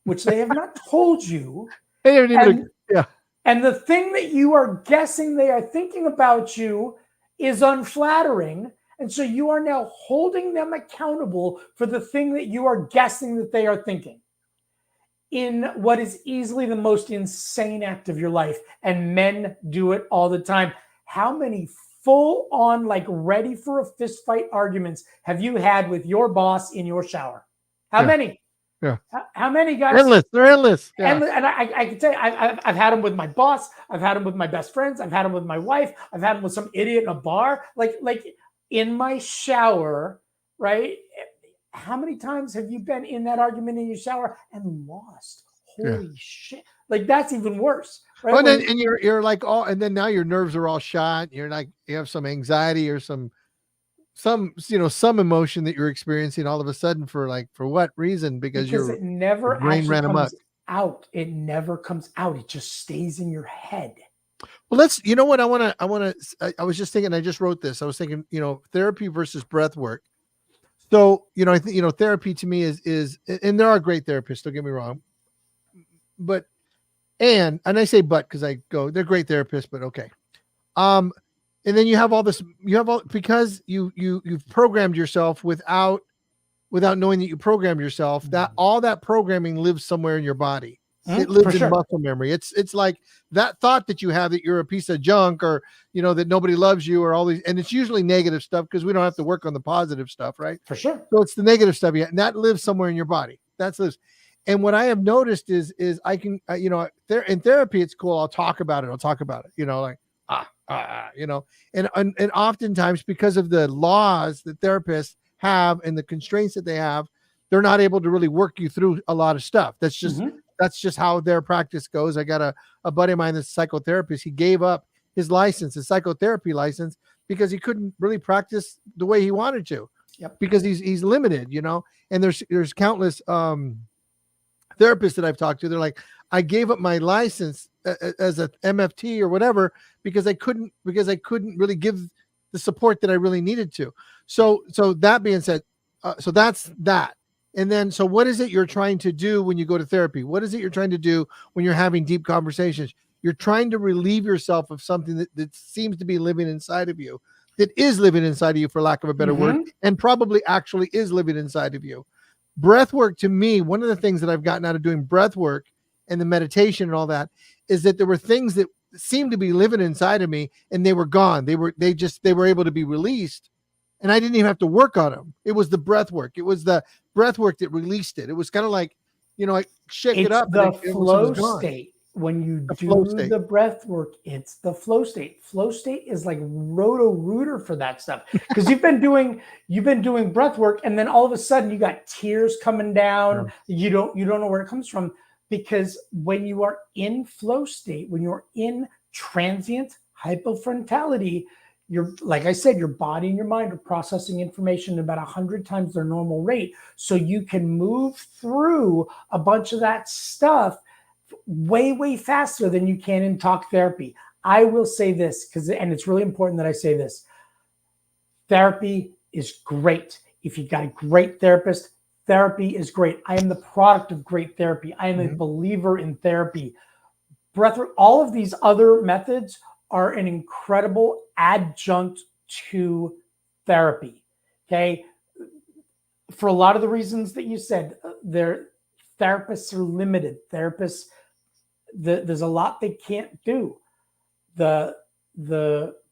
which they have not told you. They haven't even, And the thing that you are guessing they are thinking about you is unflattering. And so you are now holding them accountable for the thing that you are guessing that they are thinking in what is easily the most insane act of your life. And men do it all the time. How many full on, like ready for a fist fight arguments have you had with your boss in your shower? How many? Yeah. How many, guys? Endless. They're endless. Yeah. And I can tell you, I've had them with my boss. I've had them with my best friends. I've had them with my wife. I've had them with some idiot in a bar. Like in my shower, right? How many times have you been in that argument in your shower and lost? Holy shit. Like, that's even worse. Right? Well, and you're like, and then now your nerves are all shot. You're like, you have some anxiety or some emotion that you're experiencing all of a sudden for what reason? Because it never actually comes out. It never comes out. It just stays in your head. Well, I was just thinking, I just wrote this. I was thinking, therapy versus breath work. So, I think, therapy to me is, and there are great therapists, don't get me wrong, but, and I say, because they're great therapists, but okay. And then you have all this, because you've programmed yourself without knowing that you programmed yourself, that all that programming lives somewhere in your body. It lives in muscle memory. It's like that thought that you have that you're a piece of junk, or, that nobody loves you, or all these, and it's usually negative stuff because we don't have to work on the positive stuff. Right. For sure. So it's the negative stuff. Yeah. And that lives somewhere in your body. that's loose. And what I have noticed is I can, in therapy, it's cool. I'll talk about it. Like, and oftentimes because of the laws that therapists have and the constraints that they have, they're not able to really work you through a lot of stuff. That's just how their practice goes. I got a buddy of mine that's a psychotherapist. He gave up his license, his psychotherapy license, because he couldn't really practice the way he wanted to. Yep. Because he's limited, and there's countless therapists that I've talked to. They're like, I gave up my license as a MFT or whatever because I couldn't really give the support that I really needed to. So that being said, so that's that. And then, so what is it you're trying to do when you go to therapy? What is it you're trying to do when you're having deep conversations? You're trying to relieve yourself of something that seems to be living inside of you, that is living inside of you, for lack of a better word, and probably actually is living inside of you. Breath work, to me, one of the things that I've gotten out of doing breath work and the meditation and all that is that there were things that seemed to be living inside of me and they were gone. They were able to be released, and I didn't even have to work on them. It was the breath work. It was the breath work that released it. It was kind of like, I shake it up. The flow state. When you do the breath work, it's the flow state. Flow state is like roto-rooter for that stuff. Because you've been doing breath work, and then all of a sudden you got tears coming down. Yeah. You don't know where it comes from. Because when you are in flow state, when you're in transient hypofrontality, like I said, your body and your mind are processing information about 100 times their normal rate. So you can move through a bunch of that stuff way, way faster than you can in talk therapy. I will say this, and it's really important that I say this. Therapy is great. If you've got a great therapist, therapy is great. I am the product of great therapy. I am a believer in therapy. Breathwork, all of these other methods are an incredible adjunct to therapy. Okay. For a lot of the reasons that you said, therapists are limited. Therapists, there's a lot they can't do. The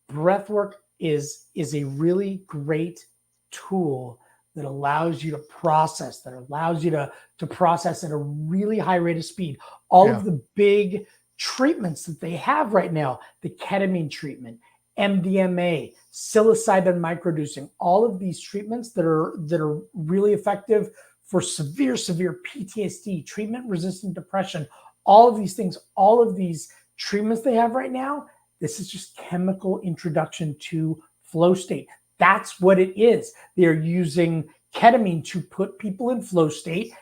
breath work is a really great tool that allows you to process, to process at a really high rate of speed. All of the big treatments that they have right now, the ketamine treatment, MDMA, psilocybin microdosing, all of these treatments that are really effective for severe PTSD, treatment-resistant depression, all of these things, all of these treatments they have right now, this is just chemical introduction to flow state. That's what it is. They're using ketamine to put people in flow state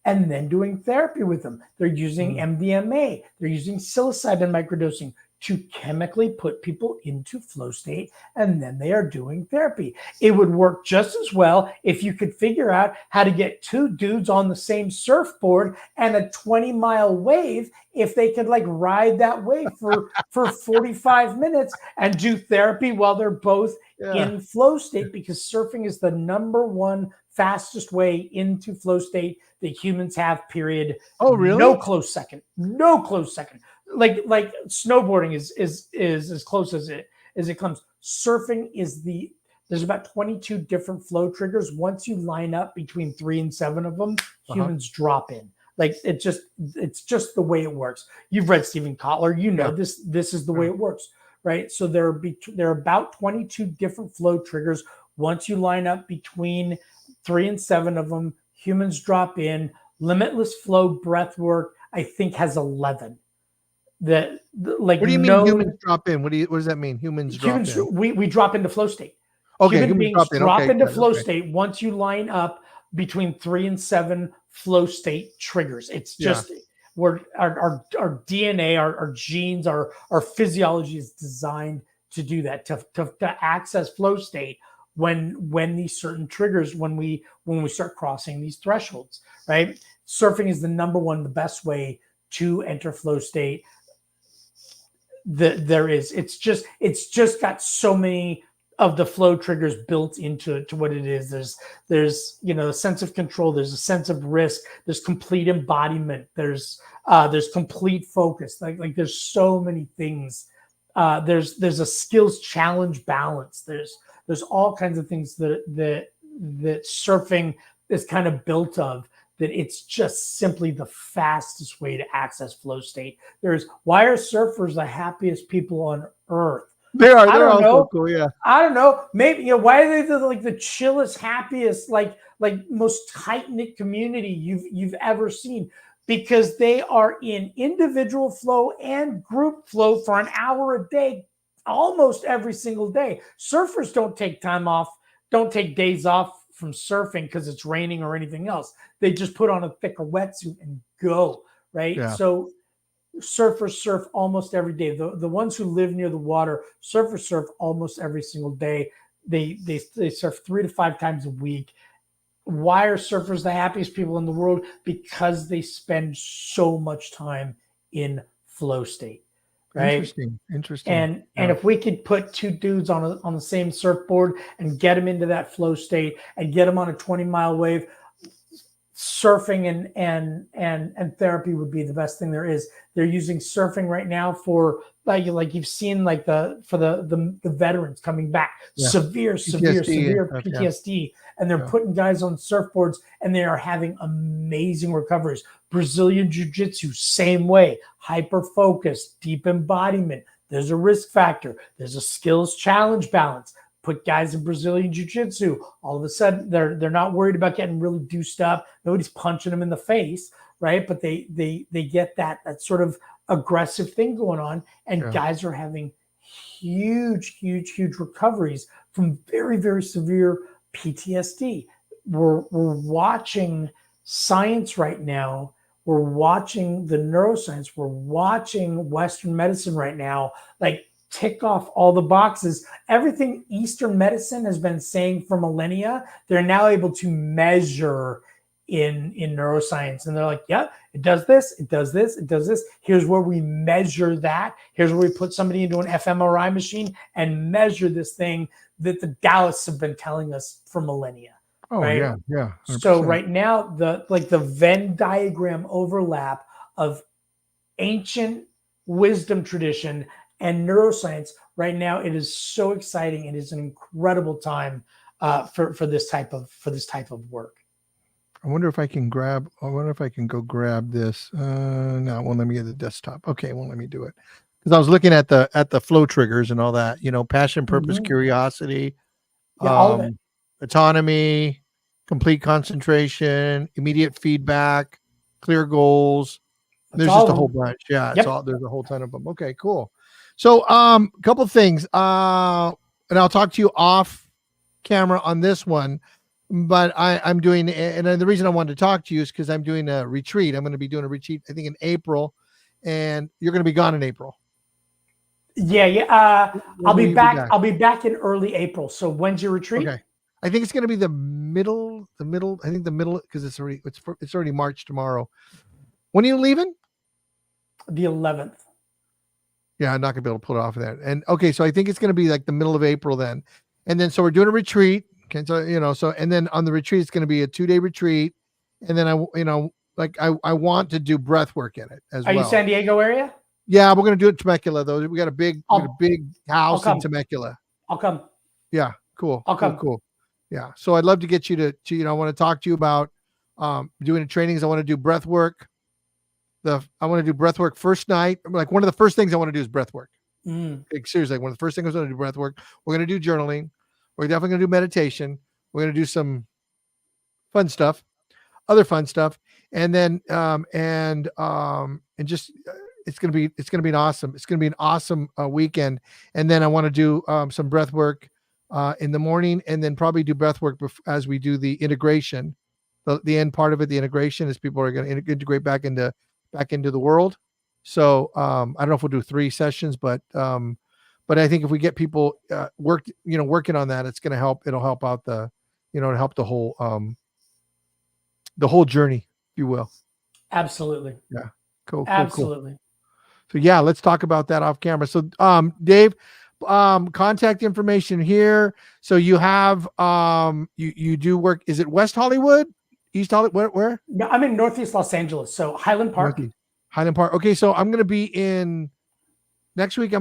and then doing therapy with them. They're using MDMA. They're using psilocybin microdosing to chemically put people into flow state, and then they are doing therapy. It would work just as well if you could figure out how to get two dudes on the same surfboard and a 20-mile wave, if they could like ride that wave for 45 minutes and do therapy while they're both in flow state, because surfing is the number one fastest way into flow state that humans have, period. Oh, really? No close second. Like snowboarding is as close as it comes. Surfing is there's about 22 different flow triggers. Once you line up between 3 and 7 of them, humans drop in. Like it's just the way it works. You've read Stephen Kotler, this is the way it works, right? So there are about 22 different flow triggers. Once you line up between 3 and 7 of them, humans drop in. Limitless flow breath work, I think, has 11. What do you mean humans drop in? What does that mean? Humans drop in. We drop into flow state. Okay, human beings drop into flow state once you line up between 3 and 7 flow state triggers. It's just our DNA, our genes, our physiology is designed to do that, to access flow state when these certain triggers, when we start crossing these thresholds, right? Surfing is the number one, the best way to enter flow state. It's just got so many of the flow triggers built into what it is. There's a sense of control, there's a sense of risk, there's complete embodiment, there's complete focus. Like there's so many things. There's a skills challenge balance. There's all kinds of things that surfing is kind of built of that it's just simply the fastest way to access flow state. Why are surfers the happiest people on earth? They are. I They're don't also know. cool. Yeah. I don't know. Maybe why are they the chillest, happiest, most tight knit community you've ever seen? Because they are in individual flow and group flow for an hour a day, almost every single day. Surfers don't take time off, don't take days off from surfing because it's raining or anything else. They just put on a thicker wetsuit and go, right? Yeah. So surfers surf almost every day. The ones who live near the water, surfers surf almost every single day. They surf 3 to 5 times a week. Why are surfers the happiest people in the world? Because they spend so much time in flow state, right? Interesting. And if we could put two dudes on the same surfboard and get them into that flow state and get them on a 20-mile wave, surfing and therapy would be the best thing there is. They're using surfing right now for like you've seen the veterans coming back, severe PTSD, and they're putting guys on surfboards and they are having amazing recoveries. Brazilian jiu-jitsu, same way, hyper focused, deep embodiment. There's a risk factor. There's a skills challenge balance. Put guys in Brazilian jiu-jitsu, all of a sudden they're not worried about getting really deuced up. Nobody's punching them in the face, right? But they get that sort of aggressive thing going on, and guys are having huge recoveries from very, very severe PTSD. We're watching science right now. We're watching the neuroscience. We're watching Western medicine right now, like tick off all the boxes. Everything Eastern medicine has been saying for millennia, they're now able to measure in neuroscience. And they're like, yeah, it does this, it does this, it does this. Here's where we measure that. Here's where we put somebody into an fMRI machine and measure this thing that the Taoists have been telling us for millennia. Oh, right? yeah. 100%. So right now, the Venn diagram overlap of ancient wisdom tradition and neuroscience right now, it is so exciting. It is an incredible time for this type of work. I wonder if I can go grab this. No, it won't let me get the desktop. Okay, it won't let me do it. Because I was looking at the flow triggers and all that, passion, purpose, curiosity, all of it. autonomy, complete concentration, immediate feedback, clear goals. There's just a whole bunch. Yeah, there's a whole ton of them. Okay, cool. So, a couple things. And I'll talk to you off camera on this one. But I'm doing, and the reason I wanted to talk to you is because I'm doing a retreat. I'm going to be doing a retreat, I think, in April, and you're going to be gone in April. Yeah. I'll be back. I'll be back in early April. So when's your retreat? Okay. I think it's going to be the middle. I think the middle, because it's already March tomorrow. When are you leaving? The 11th. Yeah, I'm not going to be able to pull it off of that. And okay, so I think it's going to be like the middle of April then. And then, so we're doing a retreat. Okay, so, and then on the retreat, it's going to be a 2-day retreat. And then I want to do breath work in it as well. Are you San Diego area? Yeah, we're going to do it in Temecula though. We got a big house in Temecula. I'll come. Yeah. Cool. I'll come. Cool. Yeah. So I'd love to get you to I want to talk to you about doing the trainings. I want to do breath work. I want to do breath work first night. Like one of the first things I want to do is breath work. Like, seriously, one of the first things I want to do breath work. We're going to do journaling. We're definitely going to do meditation. We're going to do some other fun stuff. And then, just, it's going to be an awesome weekend. And then I want to do some breath work in the morning, and then probably do breath work as we do the integration. The end part of it, the integration, is people are going to integrate back into the world. So I don't know if we'll do 3 sessions, but I think if we get people working on that, it's going to help. It'll help out to help the whole journey, if you will. Absolutely. Yeah. Cool. Absolutely. So yeah, let's talk about that off camera. So Dave, contact information here. So you have you do work. Is it West Hollywood? East Hollywood? Where? No, I'm in Northeast Los Angeles. So Highland Park. Highland Park. Okay, so I'm going to be in next week.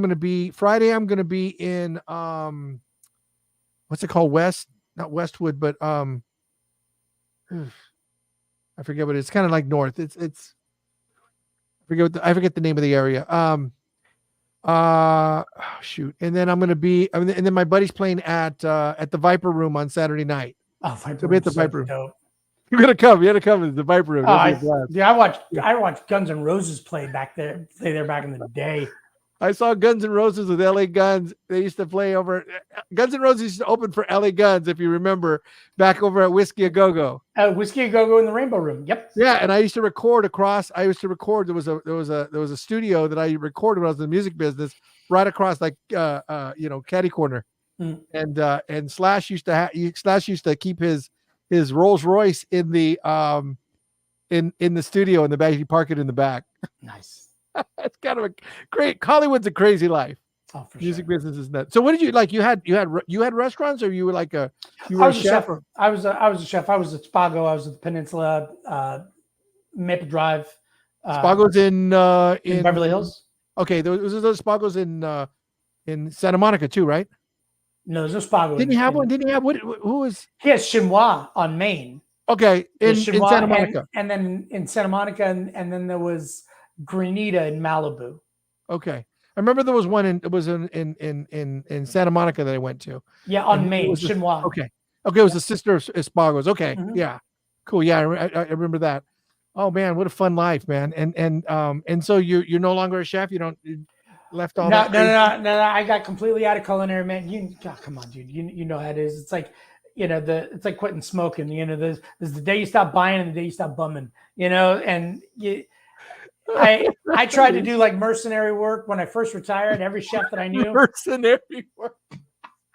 Friday. I'm going to be in what's it called? Not Westwood, but I I forget what it's kind of like north. I forget the name of the area. Shoot. And then and then my buddy's playing at the Viper Room on Saturday night. Oh, Viper So be at the Room's so Viper Room. dope. You're gonna come. You gotta come to the Viper Room. Oh, That'd be a blast. I watched Guns N' Roses play there back in the day. I saw Guns N' Roses with LA Guns. They used to play over. Guns N' Roses used to open for LA Guns, if you remember, back over at Whiskey A Go Go. Whiskey A Go Go in the Rainbow Room. Yep. Yeah, and I used to record across. There was a studio that I recorded when I was in the music business, right across like Caddy Corner, and Slash used to keep his Rolls Royce in the in the studio in the back. He park it in the back. Nice. It's kind of a great. Hollywood's a crazy life. Oh, for Music sure. business is nuts. So what did you like? You had restaurants, or you were like a chef? I was a chef. I was at Spago. I was at the Peninsula, Maple Drive. Spago's in Beverly Hills. Okay, those Spagos in Santa Monica too, right? No, there's no Spago. Didn't he have one? Didn't he have what? Who was? He has Chinois on Main. Okay, in Santa Monica, and then in Santa Monica, and then there was Grenada in Malibu. Okay, I remember there was one in Santa Monica that I went to. Yeah, on Main, Chinois. Okay, it was the sister of Spago's. Okay, yeah, cool. Yeah, I remember that. Oh man, what a fun life, man! And so you're no longer a chef. You left all that. No. I got completely out of culinary, man. Come on, dude. You know how it is. It's like, it's like quitting smoking. There's the day you stop buying and the day you stop bumming. And I tried to do like mercenary work when I first retired. Every chef that I knew, mercenary work,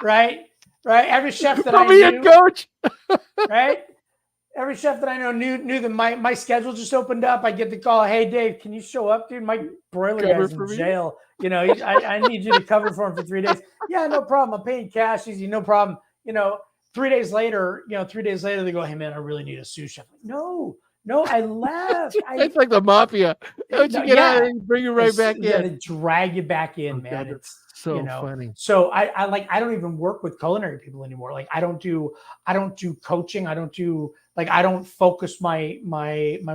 right. Every chef that I knew, coach, right. Every chef that I know knew that my schedule just opened up. I get the call, "Hey Dave, can you show up, dude? My broiler guy's in jail. I need you to cover for him for 3 days." Yeah, no problem. I'm paying cash, easy, no problem. 3 days later, they go, "Hey man, I really need a sous chef." No, I left. It's like the mafia. Don't you get out and bring you right back in? Yeah, they drag you back in, man. It's so funny. So I don't even work with culinary people anymore. Like I don't do coaching. I don't focus my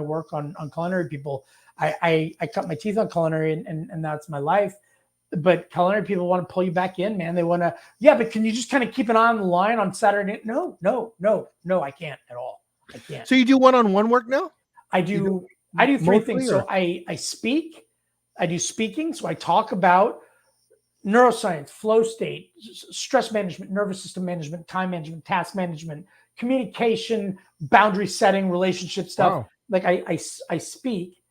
work on culinary people. I cut my teeth on culinary and that's my life. But culinary people want to pull you back in, man. They want to, but can you just kind of keep an eye on the line on Saturday? No, I can't at all. I can't. So you do one-on-one work now? I do three things. So I speak, I do speaking. So I talk about neuroscience, flow state, stress management, nervous system management, time management, task management, communication, boundary setting, relationship stuff. Wow. Like I speak,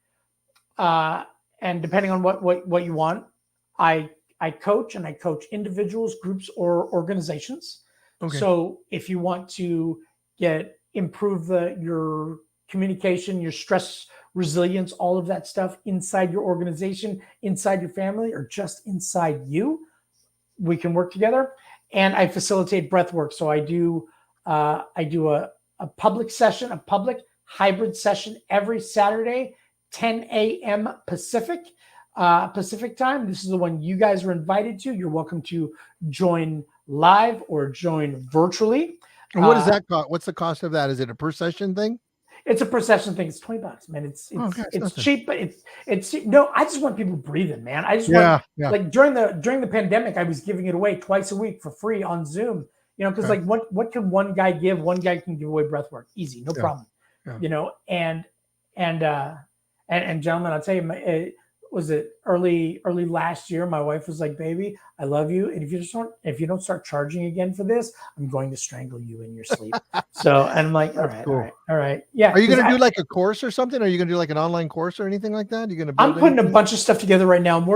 and depending on what you want, I coach, and I coach individuals, groups, or organizations. Okay. So if you want to improve your communication, your stress resilience, all of that stuff inside your organization, inside your family, or just inside you, we can work together. And I facilitate breath work. So I do a public session, a public hybrid session every Saturday, 10 a.m. Pacific time. This is the one you guys are invited to. You're welcome to join live or join virtually. And what does that cost? What's the cost of that? Is it a per session thing? It's a per session thing. It's $20, man. It's cheap, but it's no. I just want people breathing, man. I just want like during the pandemic, I was giving it away twice a week for free on Zoom. Because like what can one guy give? One guy can give away breath work, easy, no problem. Yeah. And gentlemen, I'll tell you, was it early last year? My wife was like, "Baby, I love you, and if you don't start charging again for this, I'm going to strangle you in your sleep." So, and I'm like, all right, yeah. Are you going to do like a course or something? Are you going to do like an online course or anything like that? Are you going to? I'm putting a bunch of stuff together right now. I'm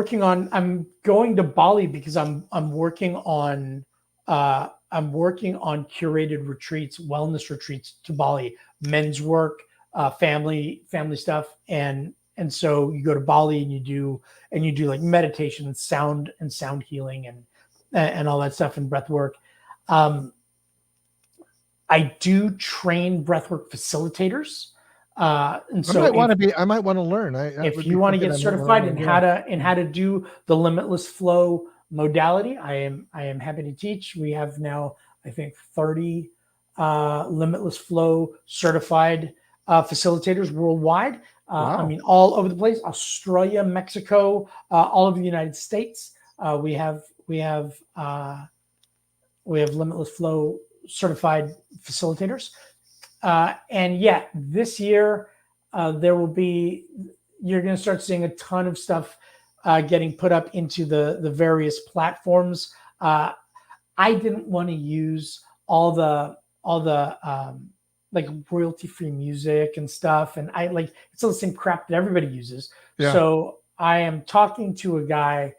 going to Bali because I'm working on curated retreats, wellness retreats to Bali, men's work, family stuff, and so you go to Bali and you do like meditation and sound healing and all that stuff and breath work. I do train breathwork facilitators. And so I might want to learn. If you want to get certified in how to do the Limitless FLOW modality, I am happy to teach. We have now, I think, 30 Limitless FLOW certified facilitators worldwide. I Wow. mean, all over the place: Australia, Mexico, all over the United States. We have Limitless Flow certified facilitators. And yeah, this year there will be, you're going to start seeing a ton of stuff getting put up into the various platforms. I didn't want to use all the like royalty free music and stuff, and I like it's all the same crap that everybody uses. Yeah. So I am talking to a guy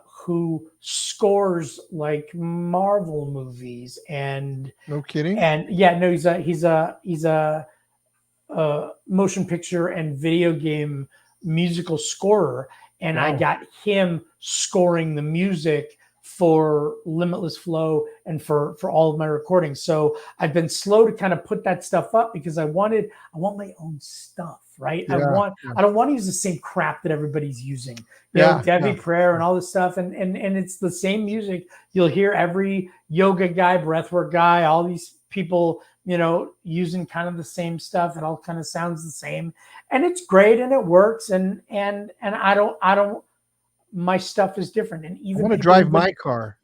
who scores like Marvel movies No kidding. and yeah, no, he's a motion picture and video game musical scorer, and I Wow. got him scoring the music for Limitless Flow and for all of my recordings. So I've been slow to kind of put that stuff up because I want my own stuff, right? Yeah. I don't want to use the same crap that everybody's using. Yeah. Devi Yeah. Prayer and all this stuff, and it's the same music you'll hear every yoga guy, breathwork guy, all these people, using kind of the same stuff. It all kind of sounds the same, and it's great and it works. And I don't. My stuff is different, and I even want to people drive my car.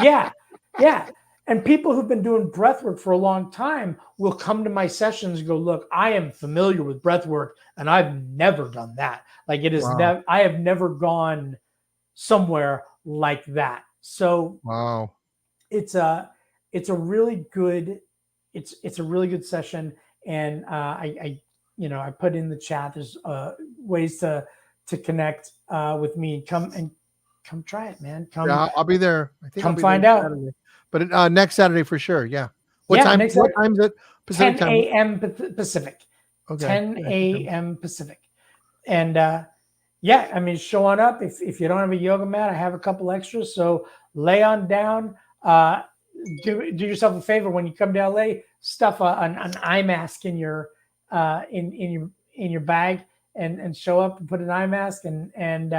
yeah, yeah. And people who've been doing breathwork for a long time will come to my sessions and go, "Look, I am familiar with breathwork, and I've never done that. Like it is Wow. I have never gone somewhere like that." So Wow. it's a really good it's a really good session, and I put in the chat. There's ways to connect with me. Come try it, man. Yeah, I'll be there. I think I'll Come be there find out. Saturday. But next Saturday for sure. Yeah. What Yeah, time? next What Saturday, time is it? Pacific 10 time. a.m. Pacific. Okay. 10 a.m. Pacific. And yeah, I mean, show on up. If you don't have a yoga mat, I have a couple extras. So lay on down. Do yourself a favor when you come to LA. Stuff an eye mask in your in your bag and show up and put an eye mask and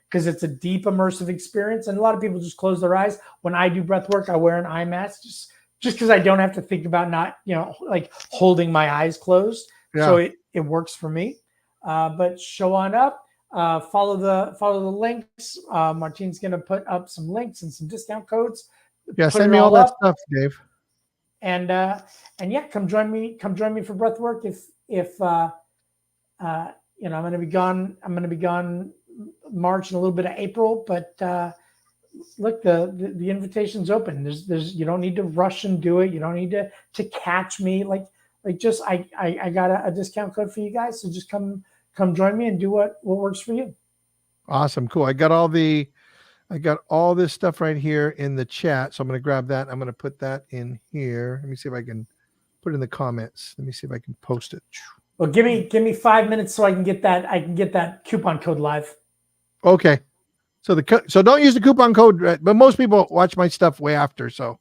because it's a deep immersive experience, and a lot of people just close their eyes. When I do breath work, I wear an eye mask just because I don't have to think about not like holding my eyes closed. Yeah. So it works for me. But show on up. Follow the links. Martine's going to put up some links and some discount codes. Yeah. Put Send it me all all that up. stuff, Dave. And yeah, come join me for breath work if I'm going to be gone. I'm going to be gone March and a little bit of April, but look, the invitation's open. There's you don't need to rush and do it. You don't need to catch me. Like just I got a discount code for you guys, so just come join me and do what works for you. Awesome. Cool. I got all this stuff right here in the chat. So I'm going to grab that. I'm going to put that in here. Let me see if I can put it in the comments. Let me see if I can post it. Well, give me 5 minutes so I can get that coupon code live. Okay. So so don't use the coupon code, but most people watch my stuff way after. So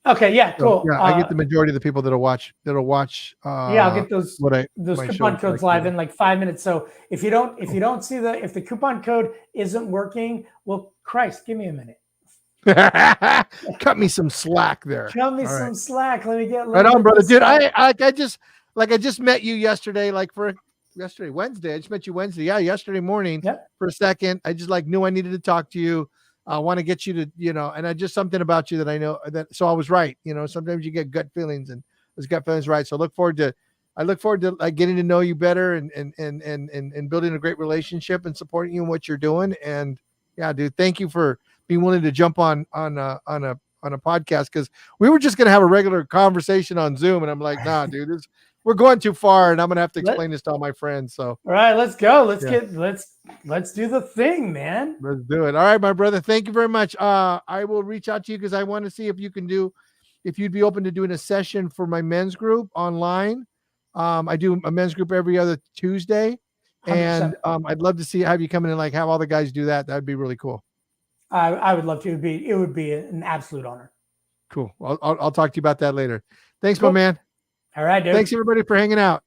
okay, yeah, cool. So, yeah, I get the majority of the people that'll watch. Yeah, I'll get those coupon codes live in like 5 minutes. So if you don't see if the coupon code isn't working, well, Christ, give me a minute. Cut me some slack there. Cut me some slack. Let me get right on, brother. Dude, I just met you yesterday, Wednesday. I just met you Wednesday. Yeah, yesterday morning. Yep. For a second. I just knew I needed to talk to you. I want to get you to, and I just something about you that I know that. So I was right. Sometimes you get gut feelings, and those gut feelings right. So I look forward to like getting to know you better and building a great relationship and supporting you in what you're doing. And yeah, dude, thank you for being willing to jump on a podcast, because we were just gonna have a regular conversation on Zoom, and I'm like, nah, dude, we're going too far, and I'm gonna have to explain this to all my friends. So all right, let's go. Let's do the thing, man. Let's do it. All right, my brother. Thank you very much. I will reach out to you because I want to see if you'd be open to doing a session for my men's group online. I do a men's group every other Tuesday, 100%. And I'd love to have you come in and have all the guys do that. That'd be really cool. I would love to. It would be an absolute honor. Cool. I'll talk to you about that later. Thanks, my man. All right, dude. Thanks everybody for hanging out.